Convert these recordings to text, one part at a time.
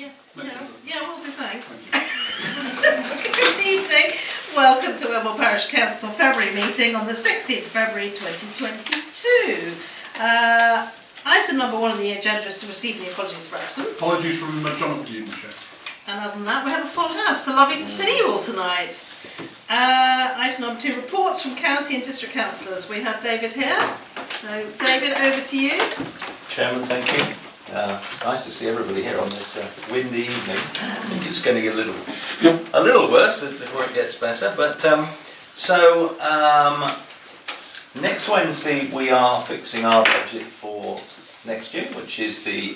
Will do, thanks. Good evening. Welcome to Wedmore Parish Council February meeting on the 16th of February 2022. Item number 1 on the agenda is to receive the apologies for absence. Apologies from Jonathan Newton, Chair. And other than that, we have a full house, so lovely to see you all tonight. Item number 2, reports from county and district councillors. We have David here. So, David, over to you. Chairman, thank you. Nice to see everybody here on this windy evening. I think it's going to get a little worse before it gets better. But next Wednesday we are fixing our budget for next year, which is the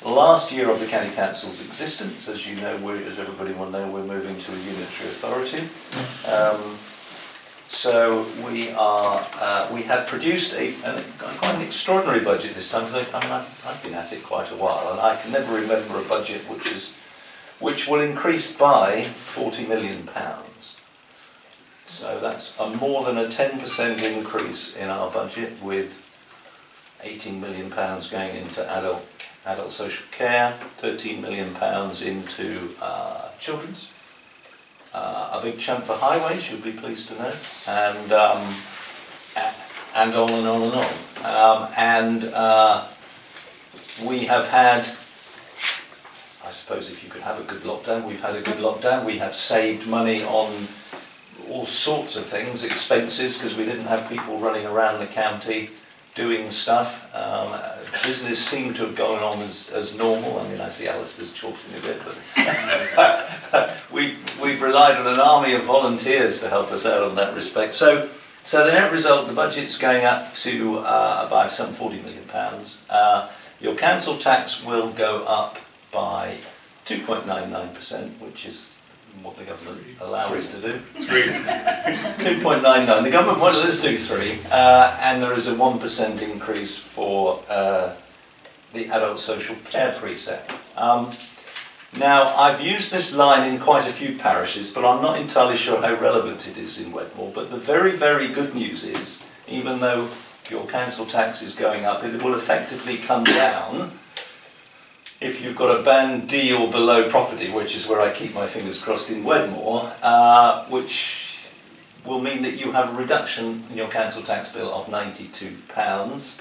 last year of the county council's existence. As you know, as everybody will know, we're moving to a unitary authority. So we have produced quite an extraordinary budget this time. I've been at it quite a while, and I can never remember a budget which will increase by £40 million. So that's more than a 10% increase in our budget, with £18 million going into adult social care, £13 million into children's. A big chunk for highways, you'll be pleased to know, and on and on and on. We have had, I suppose if you could have a good lockdown, we've had a good lockdown. We have saved money on all sorts of things, expenses, because we didn't have people running around the county doing stuff. Business seemed to have gone on as normal. I mean, I see Alistair's talking a bit, but we've relied on an army of volunteers to help us out on that respect. So the net result, the budget's going up to about some £40 million. Your council tax will go up by 2.99%, which is what the government allows us to do. 2.99. The government won't let us do 3, and there is a 1% increase for the adult social care precept. Now, I've used this line in quite a few parishes, but I'm not entirely sure how relevant it is in Wedmore. But the very, very good news is, even though your council tax is going up, it will effectively come down if you've got a band D or below property, which is where I keep my fingers crossed in Wedmore, which will mean that you have a reduction in your council tax bill of £92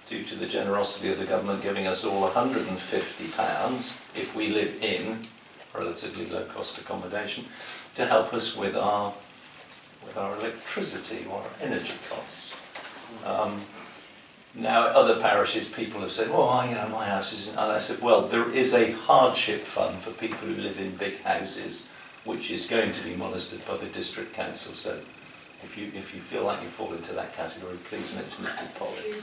due to the generosity of the government giving us all £150 if we live in relatively low cost accommodation to help us with our electricity or our energy costs. Now, at other parishes, people have said, "Well, my house isn't," and I said, "Well, there is a hardship fund for people who live in big houses, which is going to be monitored by the district council. So, if you feel like you fall into that category, please mention it to Polly."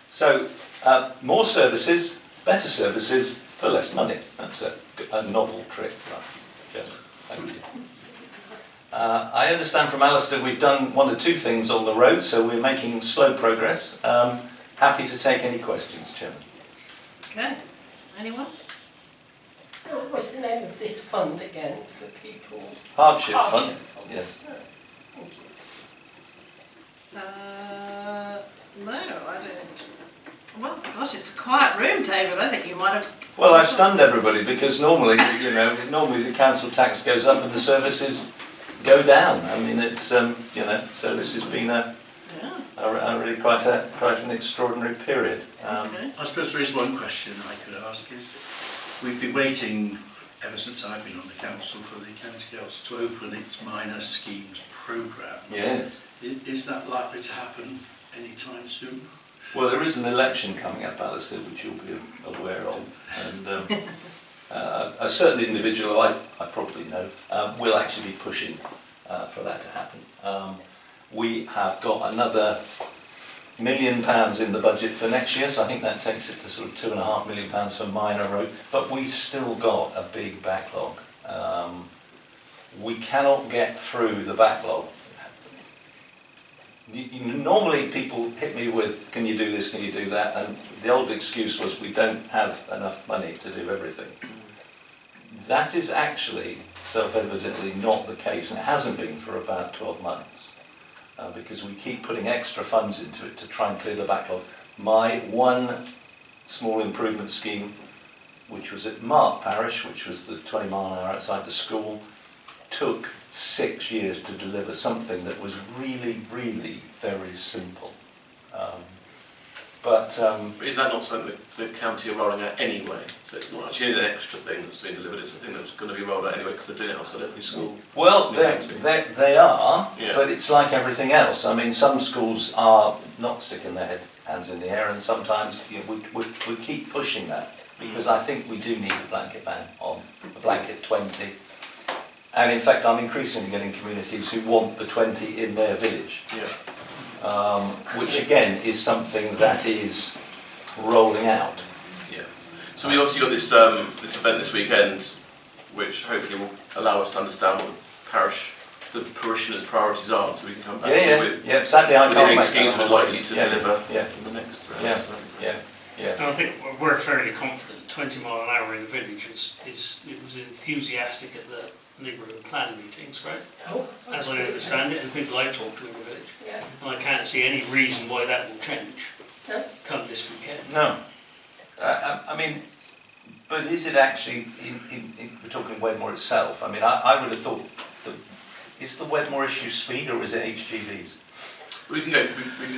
So, more services, better services for less money. That's a novel trick. Thank you. I understand from Alistair we've done 1 or 2 things on the road, so we're making slow progress. Happy to take any questions, Chairman. Okay. Anyone? What's the name of this fund again for people? Hardship fund. Yes. Oh, thank you. No, I don't. Well, gosh, it's a quiet room, David. I think you might have. Well, I've stunned everybody because normally the council tax goes up and the services go down. I mean, it's so this has been a really quite an extraordinary period. Okay. I suppose there is one question I could ask is, we've been waiting ever since I've been on the council for the county council to open its minor schemes programme. Yes. Is that likely to happen anytime soon? Well, there is an election coming up, Alistair, which you'll be aware of, and a certain individual I probably know will actually be pushing for that to happen. We have got another £1 million in the budget for next year, so I think that takes it to sort of £2.5 million for minor road, but we still got a big backlog. We cannot get through the backlog. Normally people hit me with, "Can you do this, can you do that?" and the old excuse was, "We don't have enough money to do everything." That is actually self-evidently not the case, and it hasn't been for about 12 months, because we keep putting extra funds into it to try and clear the backlog. My one small improvement scheme, which was at Mark Parish, which was the 20 mile an hour outside the school, took 6 years to deliver something that was really, really very simple. But is that not something that the county are rolling out anyway? So it's not actually an extra thing that's being delivered, it's a thing that's going to be rolled out anyway because they're doing it outside every school. Well, in the county. they are, Yeah. but it's like everything else. I mean, some schools are not sticking their hands in the air, and sometimes we keep pushing that, because I think we do need a blanket ban on, a blanket 20. And in fact, I'm increasingly getting communities who want the 20 in their village. Yeah. Which again is something that is rolling out. Yeah. So we obviously got this this event this weekend, which hopefully will allow us to understand what the parishioners' priorities are, so we can come back to with Sadly I with can't the make schemes that we're likely to yeah. deliver Yeah. in the next round. Yeah. So. Yeah. And I think we're fairly confident 20 mile an hour in the village it was enthusiastic at the neighbourhood plan meetings, right? Oh, As I understand it, and people I talk to in the village. Yeah. And I can't see any reason why that will change No. come this weekend. No. I mean, but is it actually, we're talking Wedmore itself, I mean, I would have thought, is the Wedmore issue speed or is it HGVs? We can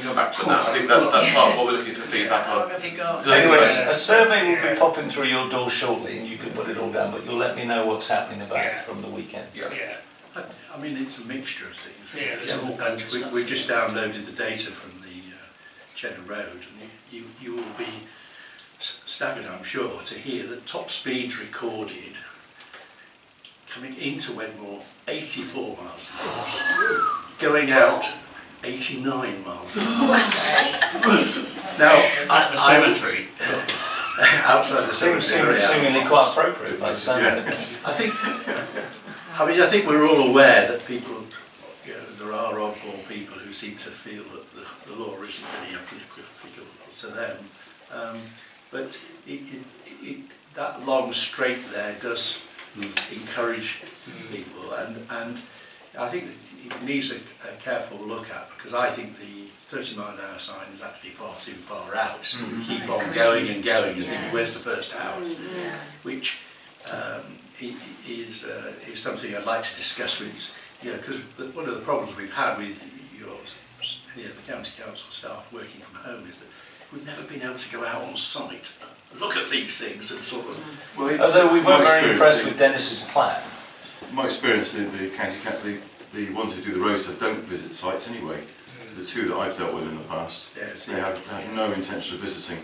go back to that. I think that's part of what we're looking for feedback How long on. have you got? Anyway, a survey will be popping through your door shortly and you can put it all down, but you'll let me know what's happening about it from the weekend. Yeah. Yeah. I mean, it's a mixture of things. Really. Yeah, there's all And kinds of stuff. we just downloaded the data from the Cheddar Road, and you will be staggered, I'm sure, to hear that top speeds recorded coming into Wedmore 84 miles an hour, going out 89 miles an hour. Now, At the cemetery. outside the cemetery. Seemingly quite appropriate by the sound of it. I think we're all aware that people, there are oddball people who seem to feel that the law isn't really applicable to them. But that long straight there does encourage people, and I think it needs a careful look at, because I think the 30 mile an hour sign is actually far too far out. So we keep on going and going and think, where's the first house? Which is something I'd like to discuss with, because one of the problems we've had with the county council staff working from home is that we've never been able to go out on site, look at these things and sort of... Although we were very impressed with Dennis's plan. My experience, the ones who do the roadside don't visit sites anyway. The two that I've dealt with in the past, they have no intention of visiting.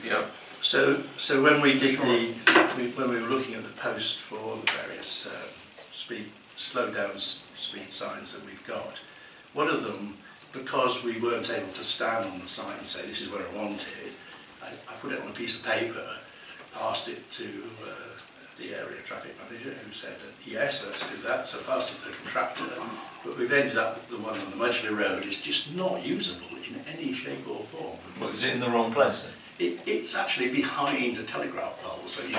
Yeah. So when we did when we were looking at the post for the various slow down speed signs that we've got, one of them, because we weren't able to stand on the sign and say this is where I want it, I put it on a piece of paper, passed it to the area traffic manager, who said yes, let's do that. So I passed it to the contractor, but we've ended up with the one on the Mudgley Road is just not usable in any shape or form. Was it in the wrong place then? It's actually behind a telegraph pole, so you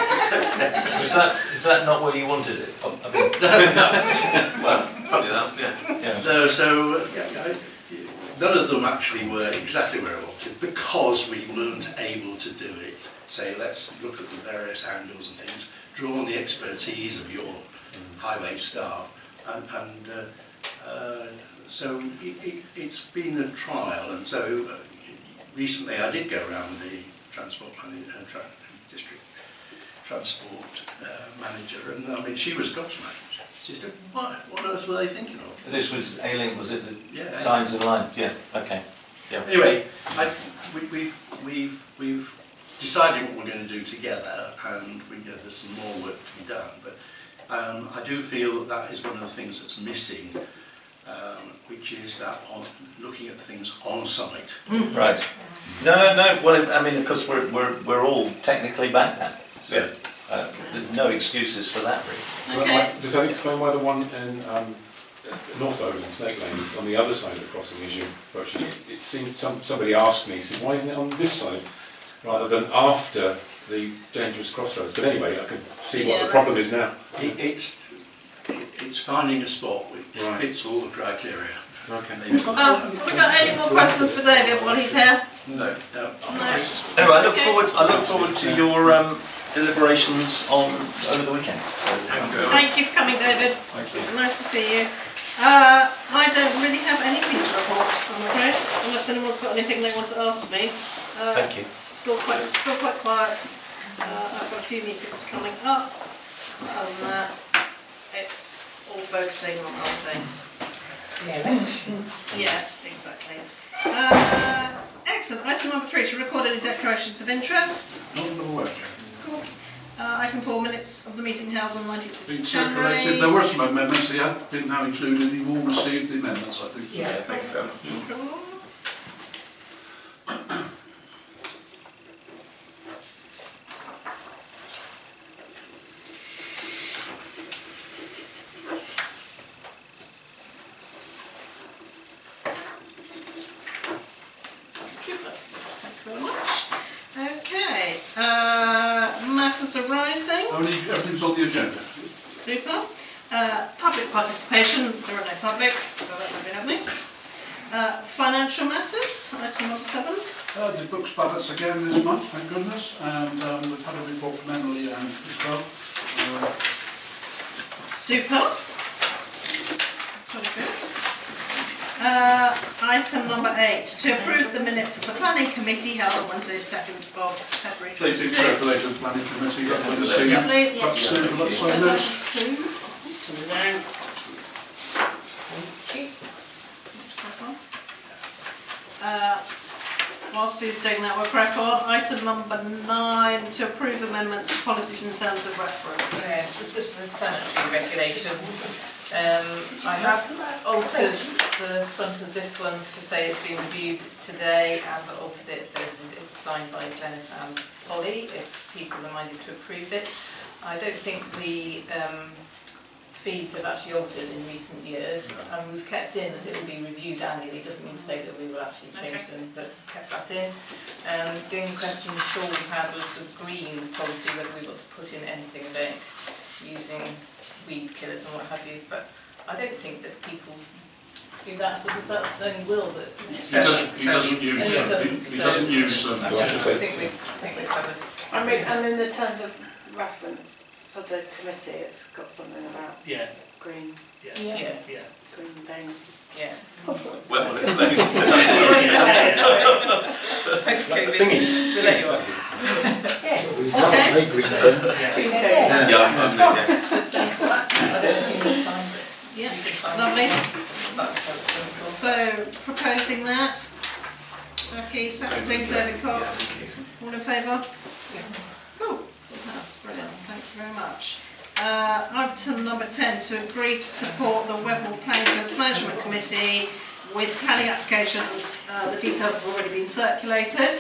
Is that not where you wanted it? I mean, Well, probably that. Yeah. no, so none of them actually were exactly where I wanted, because we weren't able to do it. Say, let's look at the various angles and things, draw on the expertise of your highway staff, and so it's been a trial, and so recently I did go around with the district transport manager, and I mean, she was gobsmacked. She said, what on earth were they thinking of? this was A-Link, was it? Yeah. Signs and lines, yeah, okay. Yeah. Anyway, we've decided what we're going to do together, and there's some more work to be done, but I do feel that is one of the things that's missing, which is that on looking at things on site. Right. No, well, I mean, of course, we're all technically back now, so there's no excuses for that, really. Okay. Does that explain why the one in North Lowland, Snake Lane, is on the other side of the crossing as you approach it? It seemed somebody asked me, said, why isn't it on this side rather than after the dangerous crossroads? But anyway, I can see what the problem is now. It's finding a spot which fits all the criteria. Okay. maybe. Have we got any more questions for David while he's here? No. No. Anyway, I look forward to your deliberations over the weekend. So, Thank you for coming, David. Thank you. Nice to see you. I don't really have anything to report, I'm afraid, unless anyone's got anything they want to ask me. Thank you. Still quite quiet. I've got a few meetings coming up. Other than that, it's all focusing on other things. The election. Yes, exactly. Excellent. Item number 3, to record any declarations of interest. Not on the word, Chair. Cool. Item 4, minutes of the meeting held on 19th Been of circulated. January. There were some amendments that you didn't have included. You've all received the amendments, I think. Yeah. Thank you very much. Cool. Super. Thank you very much. Okay. Matters arising. Only everything's on the agenda. Super. Public participation. There are no public, so that won't be happening. Financial matters. Item number 7. The books balance again this month, thank goodness, and we've had a report from Emily and as well. Super. Very good. Item number 8, to approve the minutes of the planning committee held on Wednesday 2nd of February Please 22. circulate to the planning committee, that would have seen. Lovely. Perhaps Sue, let's sign Is that those. Sue? To the down. While Sue's doing that, we'll crack on. Item number 9, to approve amendments of policies in terms of reference. Yes, this is the sanitary regulations. I have altered the front of this one to say it's been reviewed today, and altered it so it's signed by Glenys and Polly, if people are minded to approve it. I don't think the fees have actually altered in recent years, and we've kept in that it will be reviewed annually. It doesn't mean to say that we will actually change them, but kept that in. The only question Sean had was the green policy, whether we want to put in anything about using weed killers and what have you, but I don't think that people do that sort of, that's only Will that... He doesn't use them. I think we're covered. I mean, and in the terms of reference for the committee, it's got something about Yeah. green Yeah. things. Yeah. Well, let's Post-COVID, Thingies. we'll let you off. Yeah, I don't know if you need to sign it. Yeah, You can sign lovely. it. That's So, proposing that. Becky, seconding, David Cox. All in favour? Cool. That's brilliant. Thank you very much. Item number 10, to agree to support the Wedmore Planning Management Committee with planning applications. The details have already been circulated.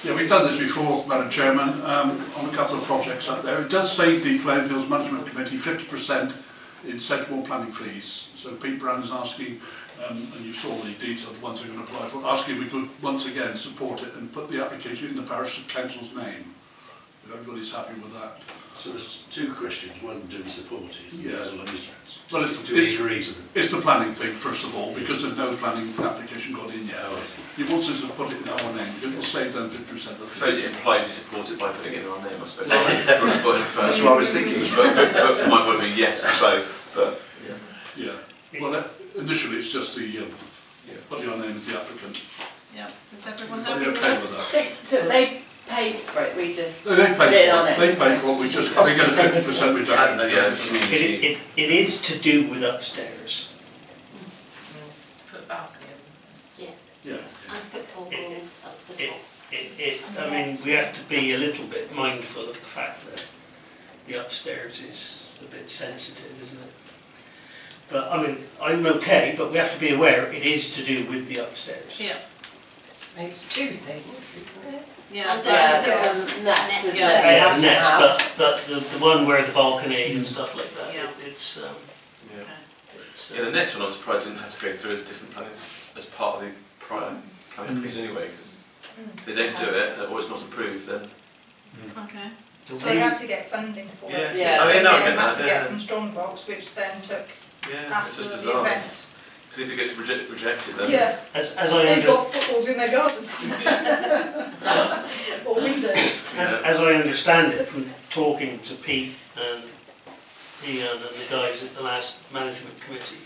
Yeah, we've done this before, Madam Chairman, on a couple of projects up there. It does save the Plainfields Management Committee 50% in central planning fees. So Pete Brown is asking, and you saw the detailed ones they're going to apply for, asking if we could once again support it and put the application in the Parish Council's name. If everybody's happy with that. So there's 2 questions. One, do we support it? Yeah. Well, Well, do we agree to them? it's the planning thing, first of all, because there's no planning application got in yet. Oh, I see. He wants us to put it in our name, because it'll save them 50% of I suppose the it implied you support it by putting it in our name, I suppose. That's what I was thinking. But from my point of view, yes to both, but... Yeah, well, initially it's just the, putting our name as the applicant. Yeah. Is everyone Are happy they with okay this? with that? So they paid for it, we just They pay for put it on it, it. they pay for it, we get a 50% reduction. Yeah, community. It is to do with upstairs. Just put a balcony in. Yeah. And football goals up the top. I mean, we have to be a little bit mindful of the fact that the upstairs is a bit sensitive, isn't it? But I mean, I'm okay, but we have to be aware it is to do with the upstairs. Yeah. It's 2 things, isn't it? Yeah. Yeah, some nets, isn't Yeah. it? They have to Next, have. but the one where the balcony and stuff like that, Yeah. it's Yeah, the next one I'm surprised didn't have to go through as a different planning, as part of the prior planning piece anyway, because if they don't do it, or it's not approved, then... Okay. So they had to get funding for Yeah. it. Yeah. Oh, yeah, no, I They get had that, to yeah. get from Strongbox, which then took Yeah, it's after just the bizarre. event. Because if it gets rejected, then Yeah, As I they've under, got footballs in their gardens. Or windows. as I understand it from talking to Pete and Ian and the guys at the last management committee,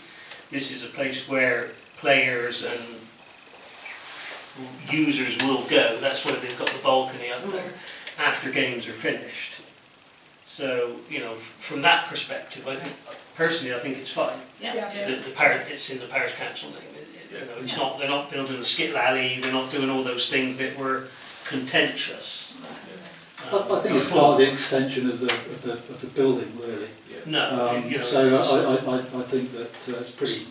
this is a place where players and users will go. That's why they've got the balcony up there after games are finished. So, you know, from that perspective, I think, personally, I think it's fine. Yeah. It's in the parish council name. You know, it's not. They're not building a skittle alley. They're not doing all those things that were contentious. I think it's part of the extension of the building, really. No, you know, So I think that it's pretty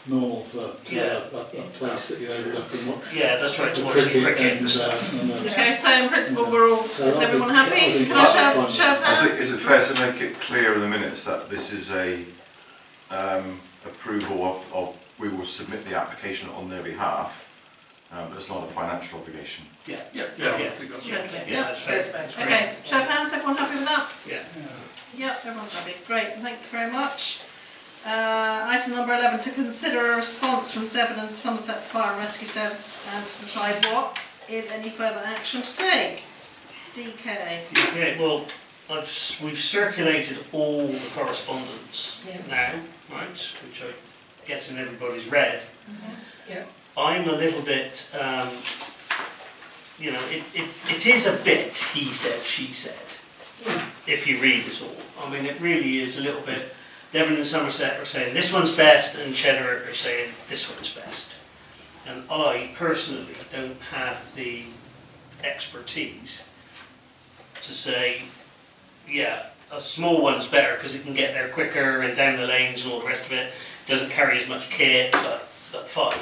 normal for a place that you overlook and watch. yeah, that's right. To watch the cricket and stuff. Okay, so in principle we're all, is everyone happy? Can I show of I think, hands? is it fair to make it clear in the minutes that this is a approval of we will submit the application on their behalf, but it's not a financial obligation. Yeah, Yeah, I think that's right. yeah, that's fair. That's great. Okay, show of hands, everyone happy with that? Yeah. Yep, everyone's happy. Great, thank you very much. Item number 11, to consider a response from Devon and Somerset Fire and Rescue Service and to decide what, if any, further action to take. DK. Okay, well, we've circulated all the correspondence now, right, which I'm guessing everybody's read. Yeah. I'm a little bit, you know, it is a bit he said, she said, if you read it all. I mean, it really is a little bit. Devon and Somerset are saying this one's best, and Cheddar are saying this one's best. And I personally don't have the expertise to say, yeah, a small one's better because it can get there quicker and down the lanes and all the rest of it. Doesn't carry as much kit, but fine.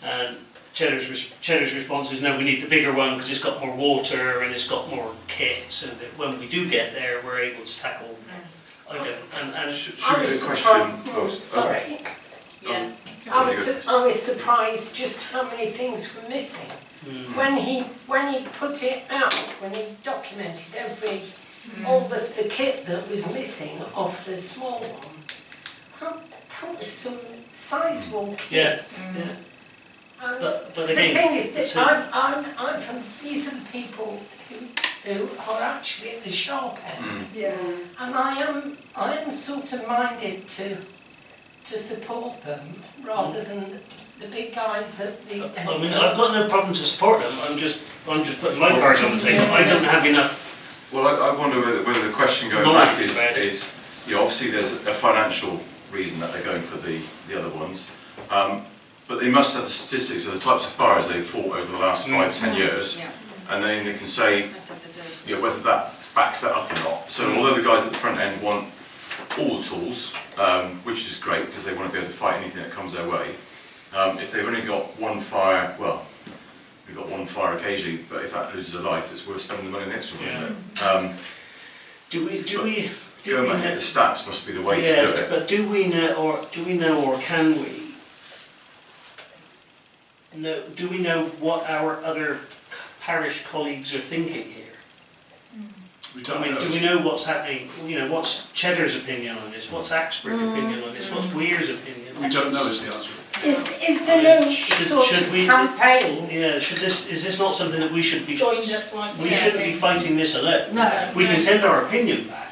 And Cheddar's response is, no, we need the bigger one because it's got more water and it's got more kit, so that when we do get there, we're able to tackle. I don't. And Should be the question. Sorry. Yeah. I was surprised just how many things were missing. When he put it out, when he documented all the kit that was missing off the small one, that was some sizable kit. Yeah. And but the again, thing is that I'm from, these are the people who are actually at the sharp end. Yeah. And I am sort of minded to support them rather than the big guys at the. I mean, I've got no problem to support them. I'm just putting my cards on the table. I don't have enough. Well, I wonder whether the question going back is you know, obviously there's a financial reason that they're going for the other ones, but they must have the statistics of the types of fires they've fought over the last 5-10 years, and then they can say, you know, whether that backs that up or not. So although the guys at the front end want all the tools, which is great because they want to be able to fight anything that comes their way, if they've only got one fire, well, we've got one fire occasionally, but if that loses a life, it's worth spending the money on the extra one, isn't it? Do we Going back at the stats must be the way to do it. But do we know, or can we? Do we know what our other parish colleagues are thinking here? We don't I mean, know. do we know what's happening? You know, what's Cheddar's opinion on this? What's Axford's opinion on this? What's Weir's opinion on We this? don't know is the answer. Is there no sort of campaign? Yeah, is this not something that we should be? Joined up like We shouldn't be fighting this alone. No. We can send our opinion back.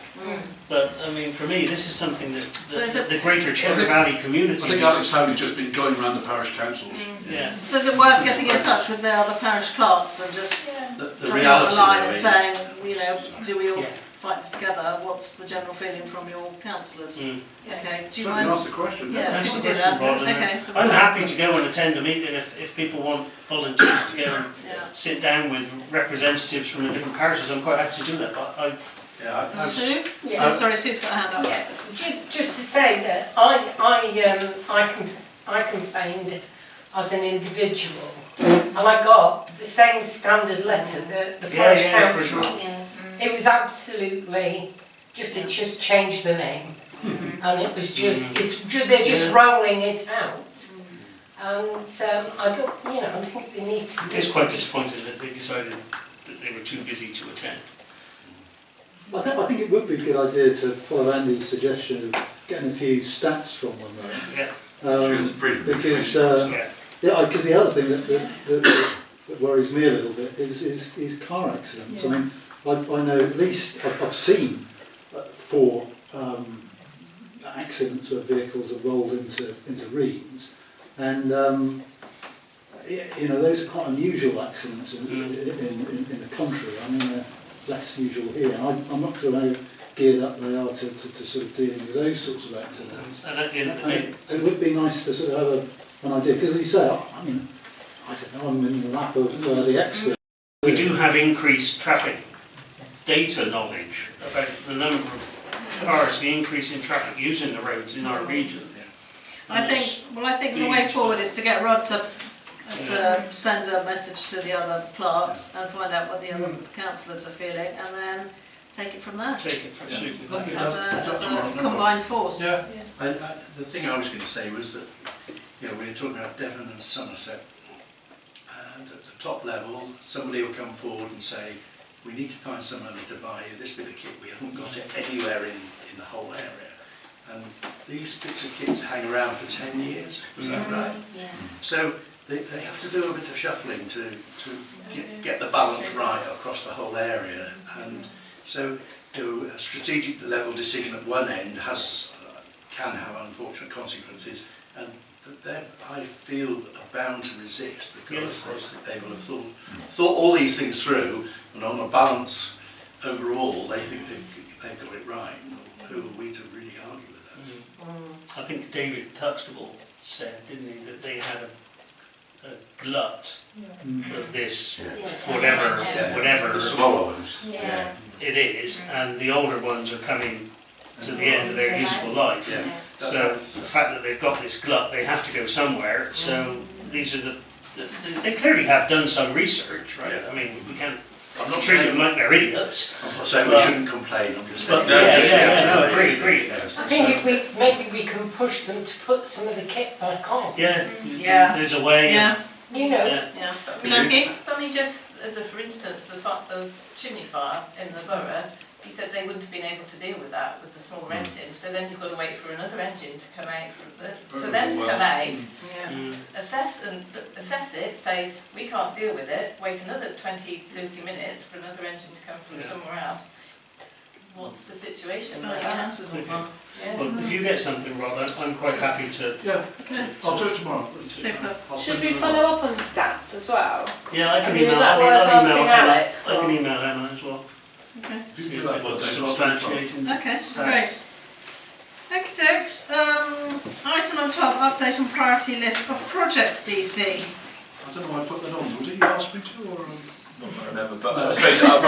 But I mean, for me, this is something that the greater Cheddar Valley community. I think Alex Howley's just been going around the parish councils. Yeah. So is it worth getting in touch with their other parish clerks and just The drawing out reality the line of and it saying, you know, do we all Yeah. fight this together? What's the general feeling from your councillors? Okay, do you Certainly mind? ask the question. Yeah, Ask can the we do question, that? Rod, and Okay, so I'm we'll happy ask to go and attend a meeting if people want volunteers to go and Yeah. sit down with representatives from the different parishes. I'm quite happy to do that. But Sue? Yeah. Oh, sorry, Sue's got a hand up. Yeah, just to say that I campaigned as an individual, and I got the same standard letter that the parish council. For sure. It was absolutely it just changed the name, and it was just they're just rolling it out, and I don't, I think they need to. It is quite disappointing that they decided that they were too busy to attend. I think it would be a good idea to follow Andy's suggestion of getting a few stats from them though. Yeah. Because Yeah. because the other thing that worries me a little bit is car accidents. I mean, I know at least I've seen 4 accidents where vehicles have rolled into reams, and you know, those are quite unusual accidents in the country. I mean, they're less usual here. I'm not sure how geared up they are to sort of dealing with those sorts of accidents. And at the end of the day, It would be nice to sort of have an idea, because as you say, I mean, I don't know, I'm in the lap of the expert. we do have increased traffic data knowledge about the number of cars, the increase in traffic using the roads in our region. I think the way forward is to get Rod to send a message to the other clerks and find out what the other councillors are feeling, and then take it from there Take it from as a combined force. Yeah. The thing I was going to say was that, you know, we were talking about Devon and Somerset, and at the top level, somebody will come forward and say, we need to find some money to buy this bit of kit, we haven't got it anywhere in the whole area. And these bits of kits hang around for 10 years, was that right? Yeah. So they have to do a bit of shuffling to get the balance right across the whole area. And so, you know, a strategic level decision at one end can have unfortunate consequences, and I feel are bound to resist, because they will have thought all these things through, and on a balance overall they think they've got it right. Who are we to really argue with that? I think David Tuxtable said, didn't he, that they had a glut of this, whatever The smaller ones. Yeah. it is, and the older ones are coming to the end of their useful life. Yeah. So the fact that they've got this glut, they have to go somewhere. So these are they clearly have done some research, right? Yeah. I mean, we can't I'm not treat saying them like they're idiots. I'm not saying we shouldn't complain. I'm just saying. Agree. I think if maybe we can push them to put some of the kit back on. Yeah. There's a way. Yeah. You know. Yeah. Jackie? I mean, just as a for instance, the chimney fire in the borough, he said they wouldn't have been able to deal with that with the smaller engine, so then you've got to wait for another engine to come out, for them to come out, assess it, say, we can't deal with it, wait another 20-30 minutes for another engine to come from somewhere else. What's the situation like that? Well, if you get something, Rod, I'm quite happy to... Yeah, I'll do it tomorrow. Super. Should we follow up on the stats as well? Yeah, I can mean, email. is that worth asking Alex, I can or- email Emma as well. Okay. If you can do that one day, Substantiating. Okay, stats. great. Okay, dokes. Item number 12, update on priority list of projects, DC. I don't know why I put that on. Was it you asked me to, or? I remember, but I suppose we'll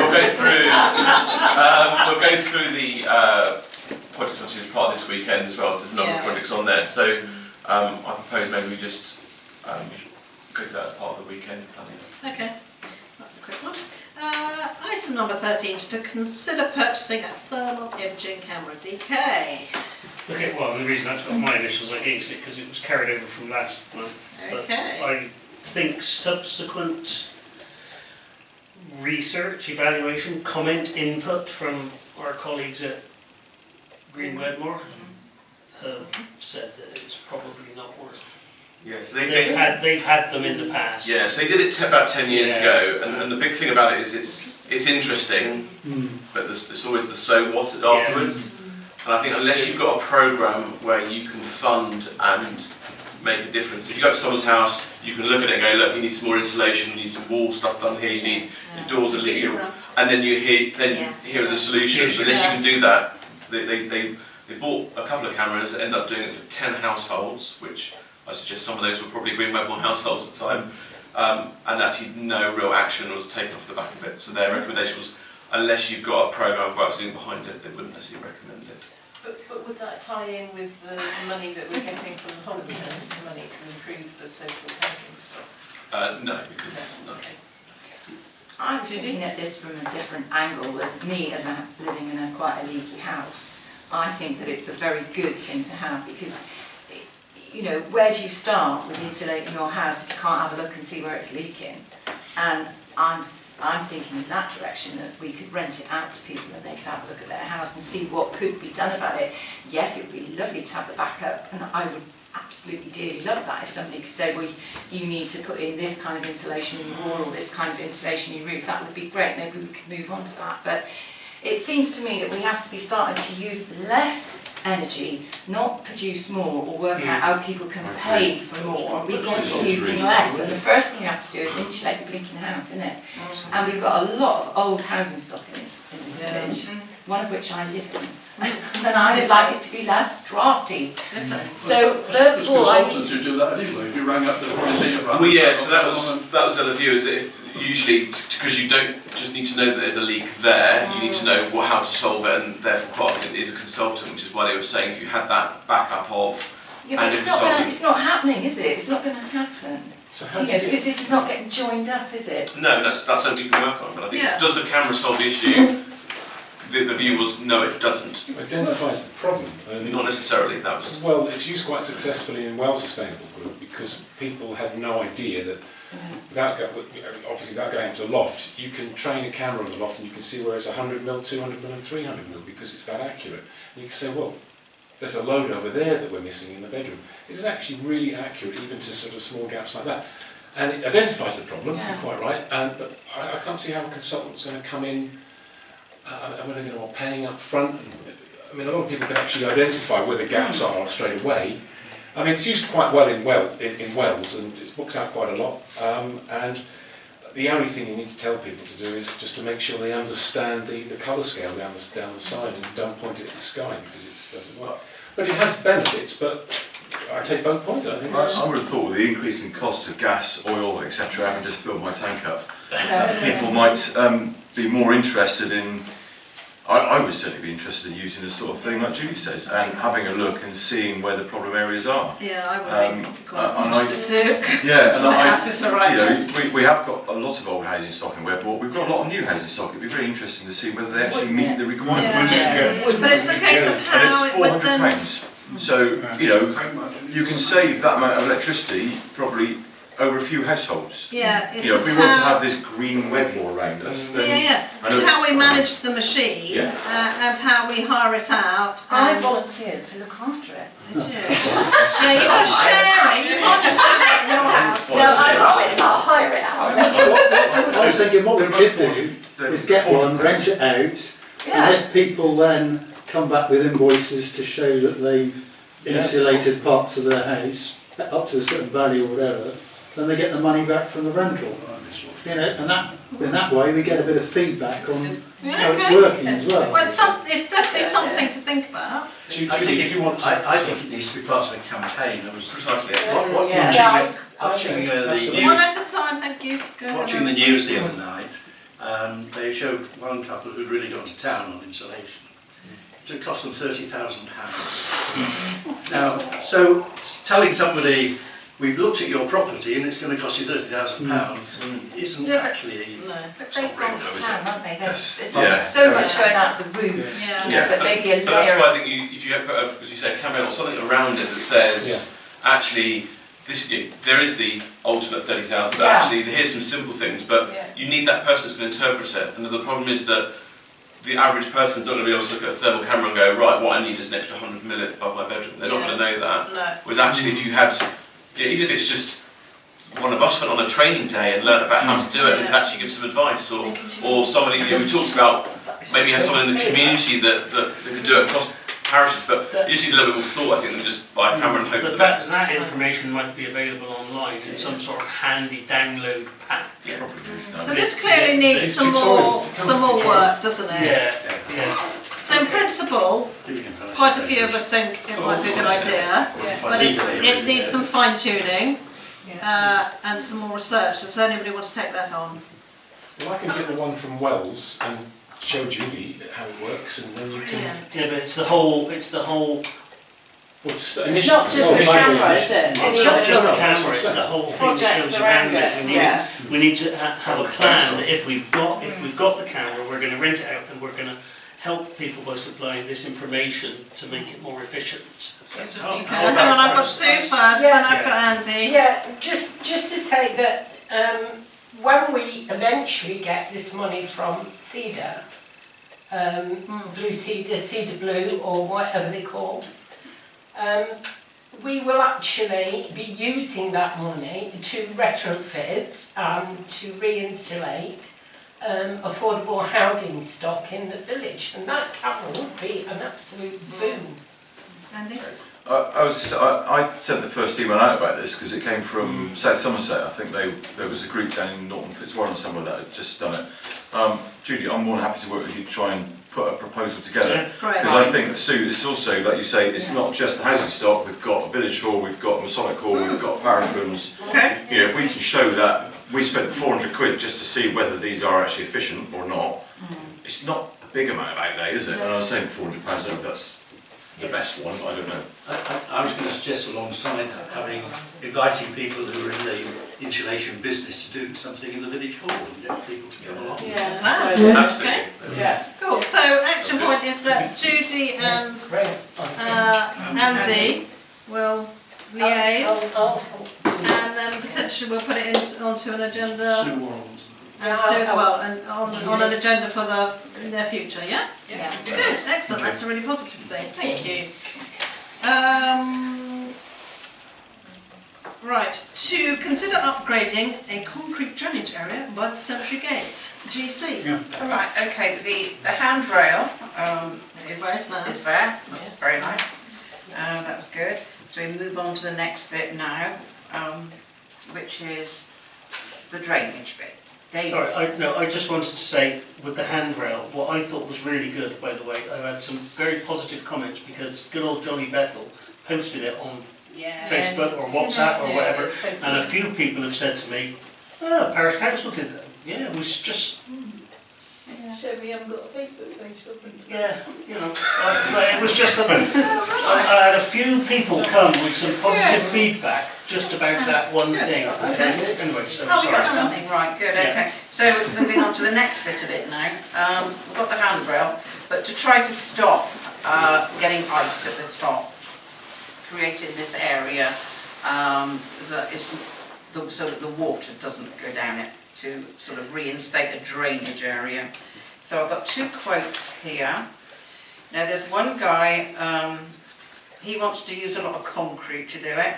go through the projects obviously as part of this weekend as well, so there's a number of projects on there. So I propose maybe we just go through that as part of the weekend planning. Okay, that's a quick one. Item number 13, to consider purchasing a thermal imaging camera, DK. Okay, well, the reason that's got my initials against it, because it was carried over from last month. Okay. But I think subsequent research, evaluation, comment, input from our colleagues at Green Wedmore have said that it's probably not worth. Yeah, so they've had them in the past. Yeah, so they did it about 10 years ago, and the big thing about it is it's interesting, but there's always the so what afterwards. And I think unless you've got a programme where you can fund and make a difference. If you go to someone's house, you can look at it and go, look, you need some more insulation, you need some wall stuff done here, you need your doors are leaking, and then here are the solutions. Unless you can do that, they bought a couple of cameras, ended up doing it for 10 households, which I suggest some of those were probably Green Wedmore households at the time, and actually no real action was taken off the back of it. So their recommendation was, unless you've got a programme of working behind it, they wouldn't necessarily recommend it. But would that tie in with the money that we're getting from the homeowners, money to improve the social housing stock? No, because I was looking at this from a different angle. As me, as I'm living in quite a leaky house, I think that it's a very good thing to have, because, you know, where do you start with insulating your house if you can't have a look and see where it's leaking? And I'm thinking in that direction, that we could rent it out to people and they could have a look at their house and see what could be done about it. Yes, it would be lovely to have the backup, and I would absolutely dearly love that if somebody could say, well, you need to put in this kind of insulation in the wall or this kind of insulation in your roof. That would be great. Maybe we could move on to that. But it seems to me that we have to be starting to use less energy, not produce more or work out how people can pay for more. We've got to be using less, and the first thing you have to do is insulate the blinking house, isn't it? And we've got a lot of old housing stock in this village, one of which I live in. And I would like it to be less drafty. So first of all, I need consultants who do that anyway. If you rang up the museum, Well, yeah. So that was the other view, is that if usually, because you don't just need to know that there's a leak there, you need to know how to solve it, and therefore part of it is a consultant, which is why they were saying if you had that backup of. Yeah, but it's not happening, is it? It's not going to happen. So how because this is not getting joined up, is it? No, that's something you can work on. But I think does the camera solve the issue? The view was no, it doesn't. It identifies the problem. Not necessarily. That was. Well, it's used quite successfully in Well Sustainable Group because people had no idea that without going into a loft, you can train a camera on the loft and you can see where it's 100 mil, 200 mil, and 300 mil because it's that accurate. And you can say, well, there's a load over there that we're missing in the bedroom. It's actually really accurate, even to sort of small gaps like that. And it identifies the problem. You're quite right. But I can't see how a consultant's going to come in. And when they're going to be paying up front, I mean, a lot of people can actually identify where the gaps are straight away. I mean, it's used quite well in Wales, and it's booked out quite a lot. And the only thing you need to tell people to do is just to make sure they understand the colour scale down the side and don't point it at the sky because it just doesn't work. But it has benefits, but I take both points. I think. I would have thought with the increase in cost of gas, oil, etc., having just filled my tank up, people might be more interested in. I would certainly be interested in using this sort of thing, like Julie says, and having a look and seeing where the problem areas are. Yeah, I would be quite interested too. Yeah, and I we have got a lot of old housing stock in Wedmore. We've got a lot of new housing stock. It'd be very interesting to see whether they actually meet the requirements. But it's a case of how and it's £400. So you can save that amount of electricity probably over a few households. Yeah, it's if we want to have this green Wedmore around us, then it's how we manage the machine and how we hire it out. I volunteered to look after it. Did you? You've got to share it. You can't just have it in your house. No, I promise I'll hire it out. I was thinking what we could do is get one, rent it out, and if people then come back with invoices to show that they've insulated parts of their house up to a certain value or whatever, then they get the money back from the rental. You know, and in that way we get a bit of feedback on how it's working as well. Well, it's definitely something to think about. I think it needs to be part of a campaign. I was precisely watching the news. One at a time, thank you. Watching the news the other night, they showed one couple who'd really gone to town on insulation. It cost them £30,000. Now, so telling somebody we've looked at your property and it's going to cost you £30,000 isn't actually. No, but they've gone to town, haven't they? There's so much going out the roof. But maybe a layer. But that's why I think if you have got as you say, a campaign or something around it that says actually there is the ultimate 30,000, but actually here's some simple things. But you need that person who's going to interpret it, and the problem is that the average person's not going to be able to look at a thermal camera and go, right, what I need is an extra 100 mil above my bedroom. They're not going to know that. No. Whereas actually if you had, even if it's just one of us went on a training day and learned about how to do it and could actually give some advice, or somebody, we talked about maybe have someone in the community that could do it across parishes, but it just needs a little bit more thought, I think, than just buy a camera and hope for that. That information might be available online in some sort of handy download pack. So this clearly needs some more work, doesn't it? Yeah. So in principle, quite a few of us think it might be a good idea, but it needs some fine tuning and some more research. Does anybody want to take that on? Well, I can get the one from Wells and show Julie how it works, and then you can. Yeah, but it's the whole. Well, it's not just the camera, is it? It's not just the camera. It's the whole thing that goes around it. We need to have a plan that if we've got the camera, we're going to rent it out, and we're going to help people by supplying this information to make it more efficient. Hang on, I've got Sue first, then I've got Andy. Yeah, just to say that when we eventually get this money from Cedar, Blue Cedar, Cedar Blue, or whatever they're called, we will actually be using that money to retrofit and to reinstallate affordable housing stock in the village, and that would be an absolute boom. Andy? I sent the first email out about this because it came from South Somerset. I think there was a group down in Norton Fitzwarren or somewhere that had just done it. Judy, I'm more than happy to work with you to try and put a proposal together, because I think, Sue, it's also, like you say, it's not just the housing stock. We've got a village hall, we've got Masonic hall, we've got parish rooms. Okay. You know, if we can show that we spent 400 quid just to see whether these are actually efficient or not, it's not a big amount of outlay, is it? And I was saying £400, I don't know if that's the best one, I don't know. I was going to suggest alongside that, inviting people who are in the insulation business to do something in the village hall and get people to come along. Okay. Yeah. Cool. So action point is that Judy and Andy will liaise, and then potentially we'll put it onto an agenda. Sue Warrens. And Sue as well, and on an agenda for the near future, yeah? Yeah. Good, excellent, that's a really positive thing, thank you. Right, to consider upgrading a concrete drainage area by the cemetery gates, GC. Right, okay, the handrail It's very nice. is there, that's very nice, that was good. So we move on to the next bit now, which is the drainage bit. David. Sorry, I just wanted to say, with the handrail, what I thought was really good, by the way, I had some very positive comments because good old Johnny Bethel posted it on Facebook or WhatsApp or whatever, and a few people have said to me, oh, Parish Council did that. Yeah, it was just... Shame we haven't got a Facebook page, something. Yeah, you know, it was just that I had a few people come with some positive feedback just about that one thing. Anyway, so Oh, we got sorry. something, right, good, okay. So moving on to the next bit of it now. We've got the handrail, but to try to stop getting ice at the top, creating this area that is so that the water doesn't go down it, to sort of reinstate a drainage area. So I've got two quotes here. Now there's one guy, he wants to use a lot of concrete to do it,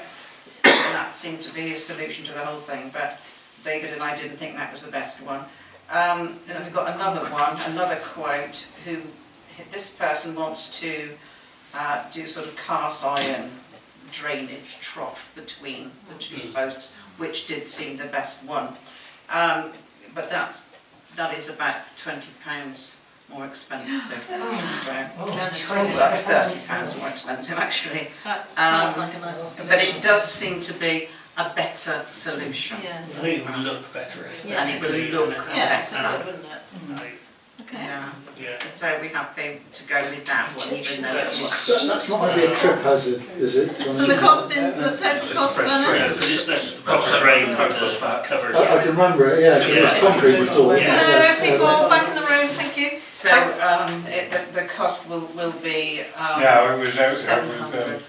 and that seemed to be a solution to the whole thing, but David and I didn't think that was the best one. Then we've got another one, another quote, who this person wants to do sort of cast iron drainage trough between the two posts, which did seem the best one. But that is about £20 more expensive. So that's £30 more expensive actually. That sounds like a nice solution. But it does seem to be a better solution. Yes. I think it would look better. And it would look Yes, better. wouldn't it? Okay. Yeah. So we're happy to go with that one, even though it's... That's not going to be a trip hazard, is it? So the total cost, Glenys? Just the proper drain covered. I can remember it, yeah, because it was concrete before. Hello, people, back in the room, thank you. So the cost will be Yeah, it was out 700.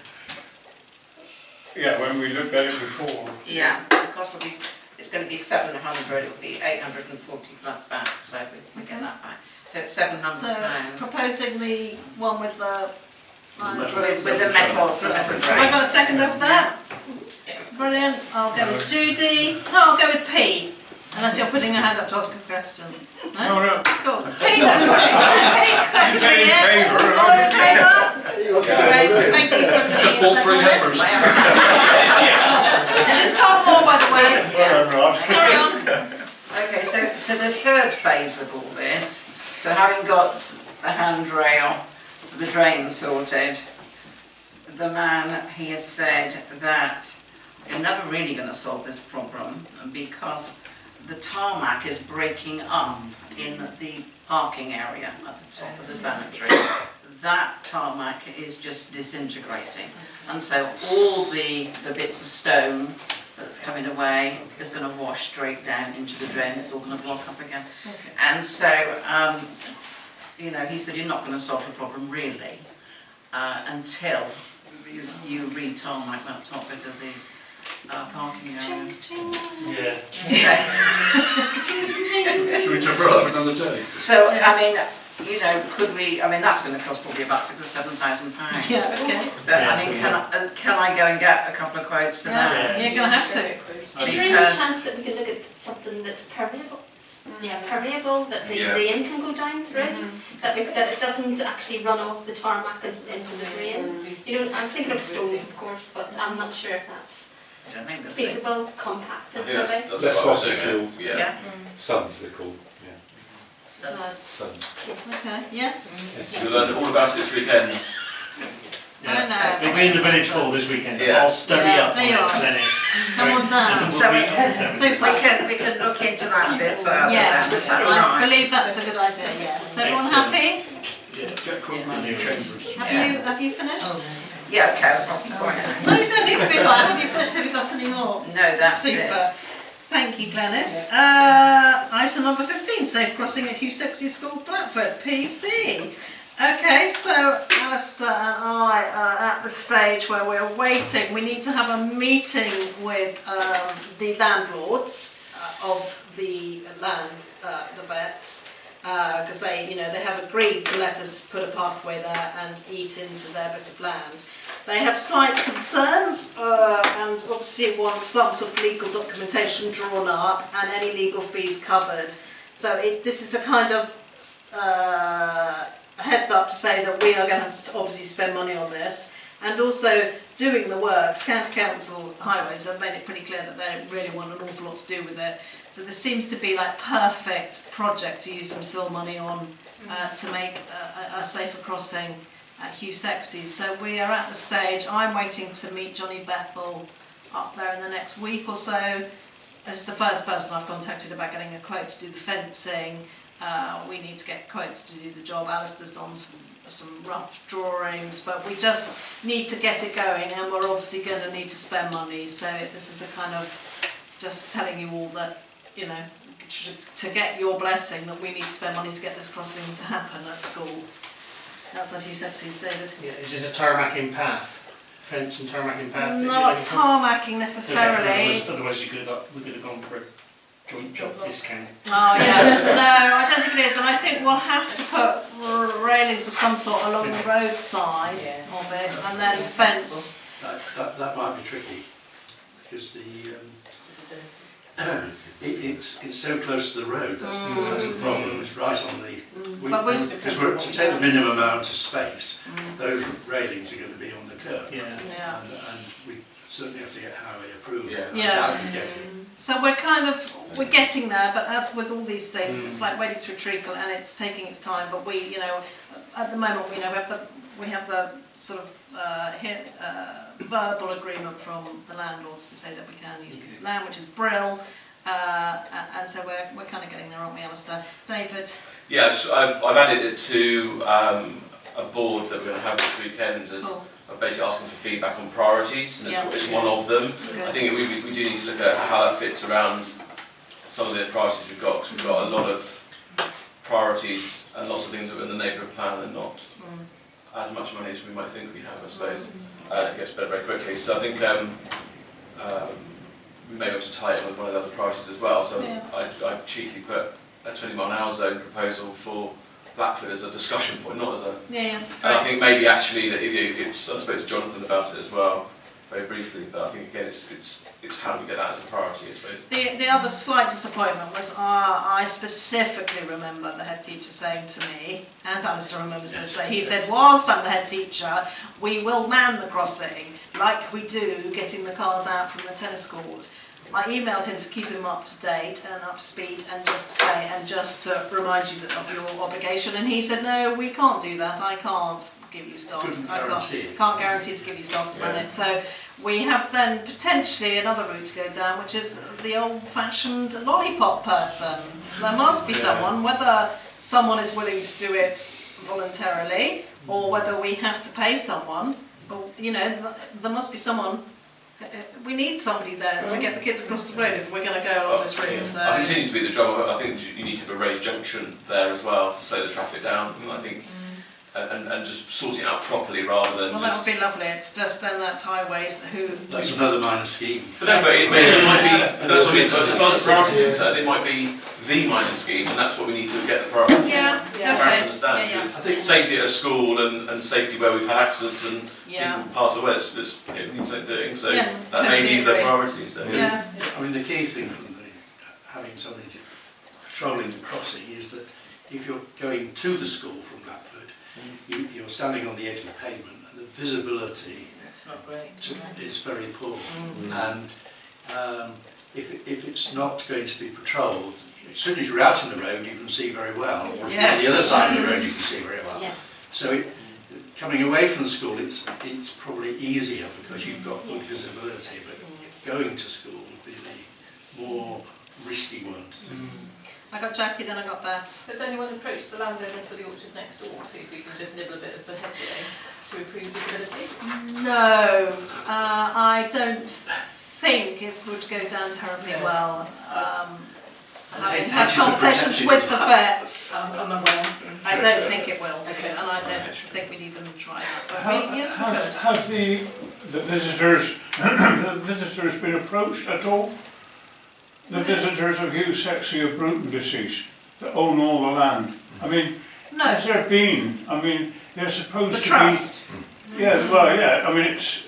Yeah, when we looked at it before. Yeah, the cost will be, it's going to be 700, it will be 840 plus back, so we get that back. So it's £700. So proposing the one with the... With the metal Have I got a second of that? Brilliant, I'll go with Judy. No, I'll go with P. Unless you're putting your hand up to ask a question. No? No. Cool. Pete's seconding it. All in favour? Great, thank you for putting Just walk through your list. She's got more, by the way. Carry on. Okay, so the third phase of all this, so having got the handrail, the drain sorted, the man, he has said that you're never really going to solve this problem because the tarmac is breaking up in the parking area at the top of the cemetery. That tarmac is just disintegrating, and so all the bits of stone that's coming away is going to wash straight down into the drain. It's all going to block up again. Okay. And so, you know, he said you're not going to solve the problem really until you re-tarmac that top bit of the parking area. Yeah. So, Should we defer that for another day? so I mean, you know, could we, I mean, that's going to cost probably about £6,000 or £7,000. Yeah, okay. But I mean, can I go and get a couple of quotes for that? Yeah, you're going to have to. Is there any chance that we could look at something that's permeable? Yeah, permeable, that the rain can go down through, that it doesn't actually run off the tarmac into the rain. You know, I'm thinking of stones, of course, but I'm not sure if that's feasible, compacted, maybe. Less fossil fuels. Yeah. Suds, they're called. Yeah. Suds. Okay, yes. You'll learn all about it this weekend. I We'll be in the village hall this weekend. Yeah. I'll study up on there you are. Dennis. Come on down. So we Super. can look into that a bit further. Yes, then, is that I right? believe that's a good idea, yes. Everyone Excellent. happy? Get called around the chambers. Have you finished? Yeah, okay, I'll be quiet. No, you don't need to be quiet. Have you finished? Have you got any more? No, that's Super. it. Thank you, Glenys. Item number 15, safe crossing at Hugh Sexy School, Blackford, PC. Okay, so Alistair and I are at the stage where we're waiting. We need to have a meeting with the landlords of the land, the vets, because they have agreed to let us put a pathway there and eat into their bit of land. They have slight concerns and obviously want some sort of legal documentation drawn up and any legal fees covered. So this is a kind of a heads up to say that we are going to have to obviously spend money on this, and also doing the works. County Council Highways have made it pretty clear that they don't really want an awful lot to do with it. So this seems to be like perfect project to use some SIL money on to make a safer crossing at Hugh Sexy. So we are at the stage. I'm waiting to meet Johnny Bethel up there in the next week or so. As the first person I've contacted about getting a quote to do the fencing. We need to get quotes to do the job. Alistair's on some rough drawings, but we just need to get it going, and we're obviously going to need to spend money. So this is a kind of just telling you all that, you know, to get your blessing that we need to spend money to get this crossing to happen at school. Outside Hugh Sexy's, David. Yeah, is it a tarmacking path? Fence and tarmacking path? Not tarmacking necessarily. Otherwise we could have gone for a joint job discount. Oh yeah, no, I don't think it is, and I think we'll have to put railings of some sort along the roadside of it, and then fence. That might be tricky, because it's so close to the road. That's the problem. It's right on the. Because we're to take the minimum amount of space. Those railings are going to be on the curb. Yeah. And we certainly have to get highway approval. Yeah. How we get it. So we're getting there, but as with all these things, it's like wading through a treacle, and it's taking its time. But we, at the moment, we have the sort of verbal agreement from the landlords to say that we can use the land, which is brill, and so we're kind of getting there, aren't we, Alistair? David? Yeah, so I've added it to a board that we're going to have this weekend as I'm basically asking for feedback on priorities, and it's one of them. Okay. I think we do need to look at how that fits around some of the priorities we've got, because we've got a lot of priorities and lots of things that are in the neighbourhood plan and not as much money as we might think we have, I suppose. It gets better very quickly. So I think we may be able to tie it with one of the other priorities as well. So I cheekily put a 20-mile-an-hour zone proposal for Blackford as a discussion point, not as a... And I think maybe actually that it's, I spoke to Jonathan about it as well, very briefly, but I think again it's how do we get that as a priority, I suppose. The other slight disappointment was I specifically remember the head teacher saying to me, and Alistair remembers this, he said, whilst I'm the head teacher, we will man the crossing like we do getting the cars out from the tennis court. I emailed him to keep him up to date and up to speed, and just to remind you of your obligation, and he said, no, we can't do that, I can't give you staff, can't guarantee to give you staff to run it. So we have then potentially another route to go down, which is the old-fashioned lollipop person. There must be someone, whether someone is willing to do it voluntarily or whether we have to pay someone, but there must be someone. We need somebody there to get the kids across the road if we're going to go on this route. So. I continue to be the drummer. I think you need to have a raised junction there as well to slow the traffic down. And I think and just sorting it out properly rather than Well, that would be lovely. It's just then that's highways who. That's another minor scheme. But no, but it might be, that's what I mean, but as far as the priority is concerned, it might be the minor scheme, and that's what we need to get the priority. Yeah, Parents okay. understand, Yeah, yeah. because safety at a school and safety where we've had accidents and Yeah. people pass away, it's it needs doing, so Yes, that may totally be the agree. priority, so. Yeah. I mean, the key thing from having somebody patrolling the crossing is that if you're going to the school from Blackford, you're standing on the edge of the pavement and the visibility It's not great. is very poor. And if it's not going to be patrolled, as soon as you're out on the road you can see very well. Yes. On the other side of the road you can see very well. Yeah. So coming away from the school it's probably easier because you've got good visibility, but going to school would be the more risky one to do. I got Jackie, then I got Babs. Has anyone approached the landowner for the orchard next door, see if we can just nibble a bit of the hedging to improve visibility? No, I don't think it would go down terribly well. Having had conversations with the vets, I'm aware. I don't think it will do, and I don't think we'd even try that. But yes, we could. Have the visitors been approached at all? The visitors of Hugh Sexy of Bruton deceased, that own all the land. I mean, No. has there been? I mean, they're supposed The to trust. be. Yeah, well, yeah. I mean, it's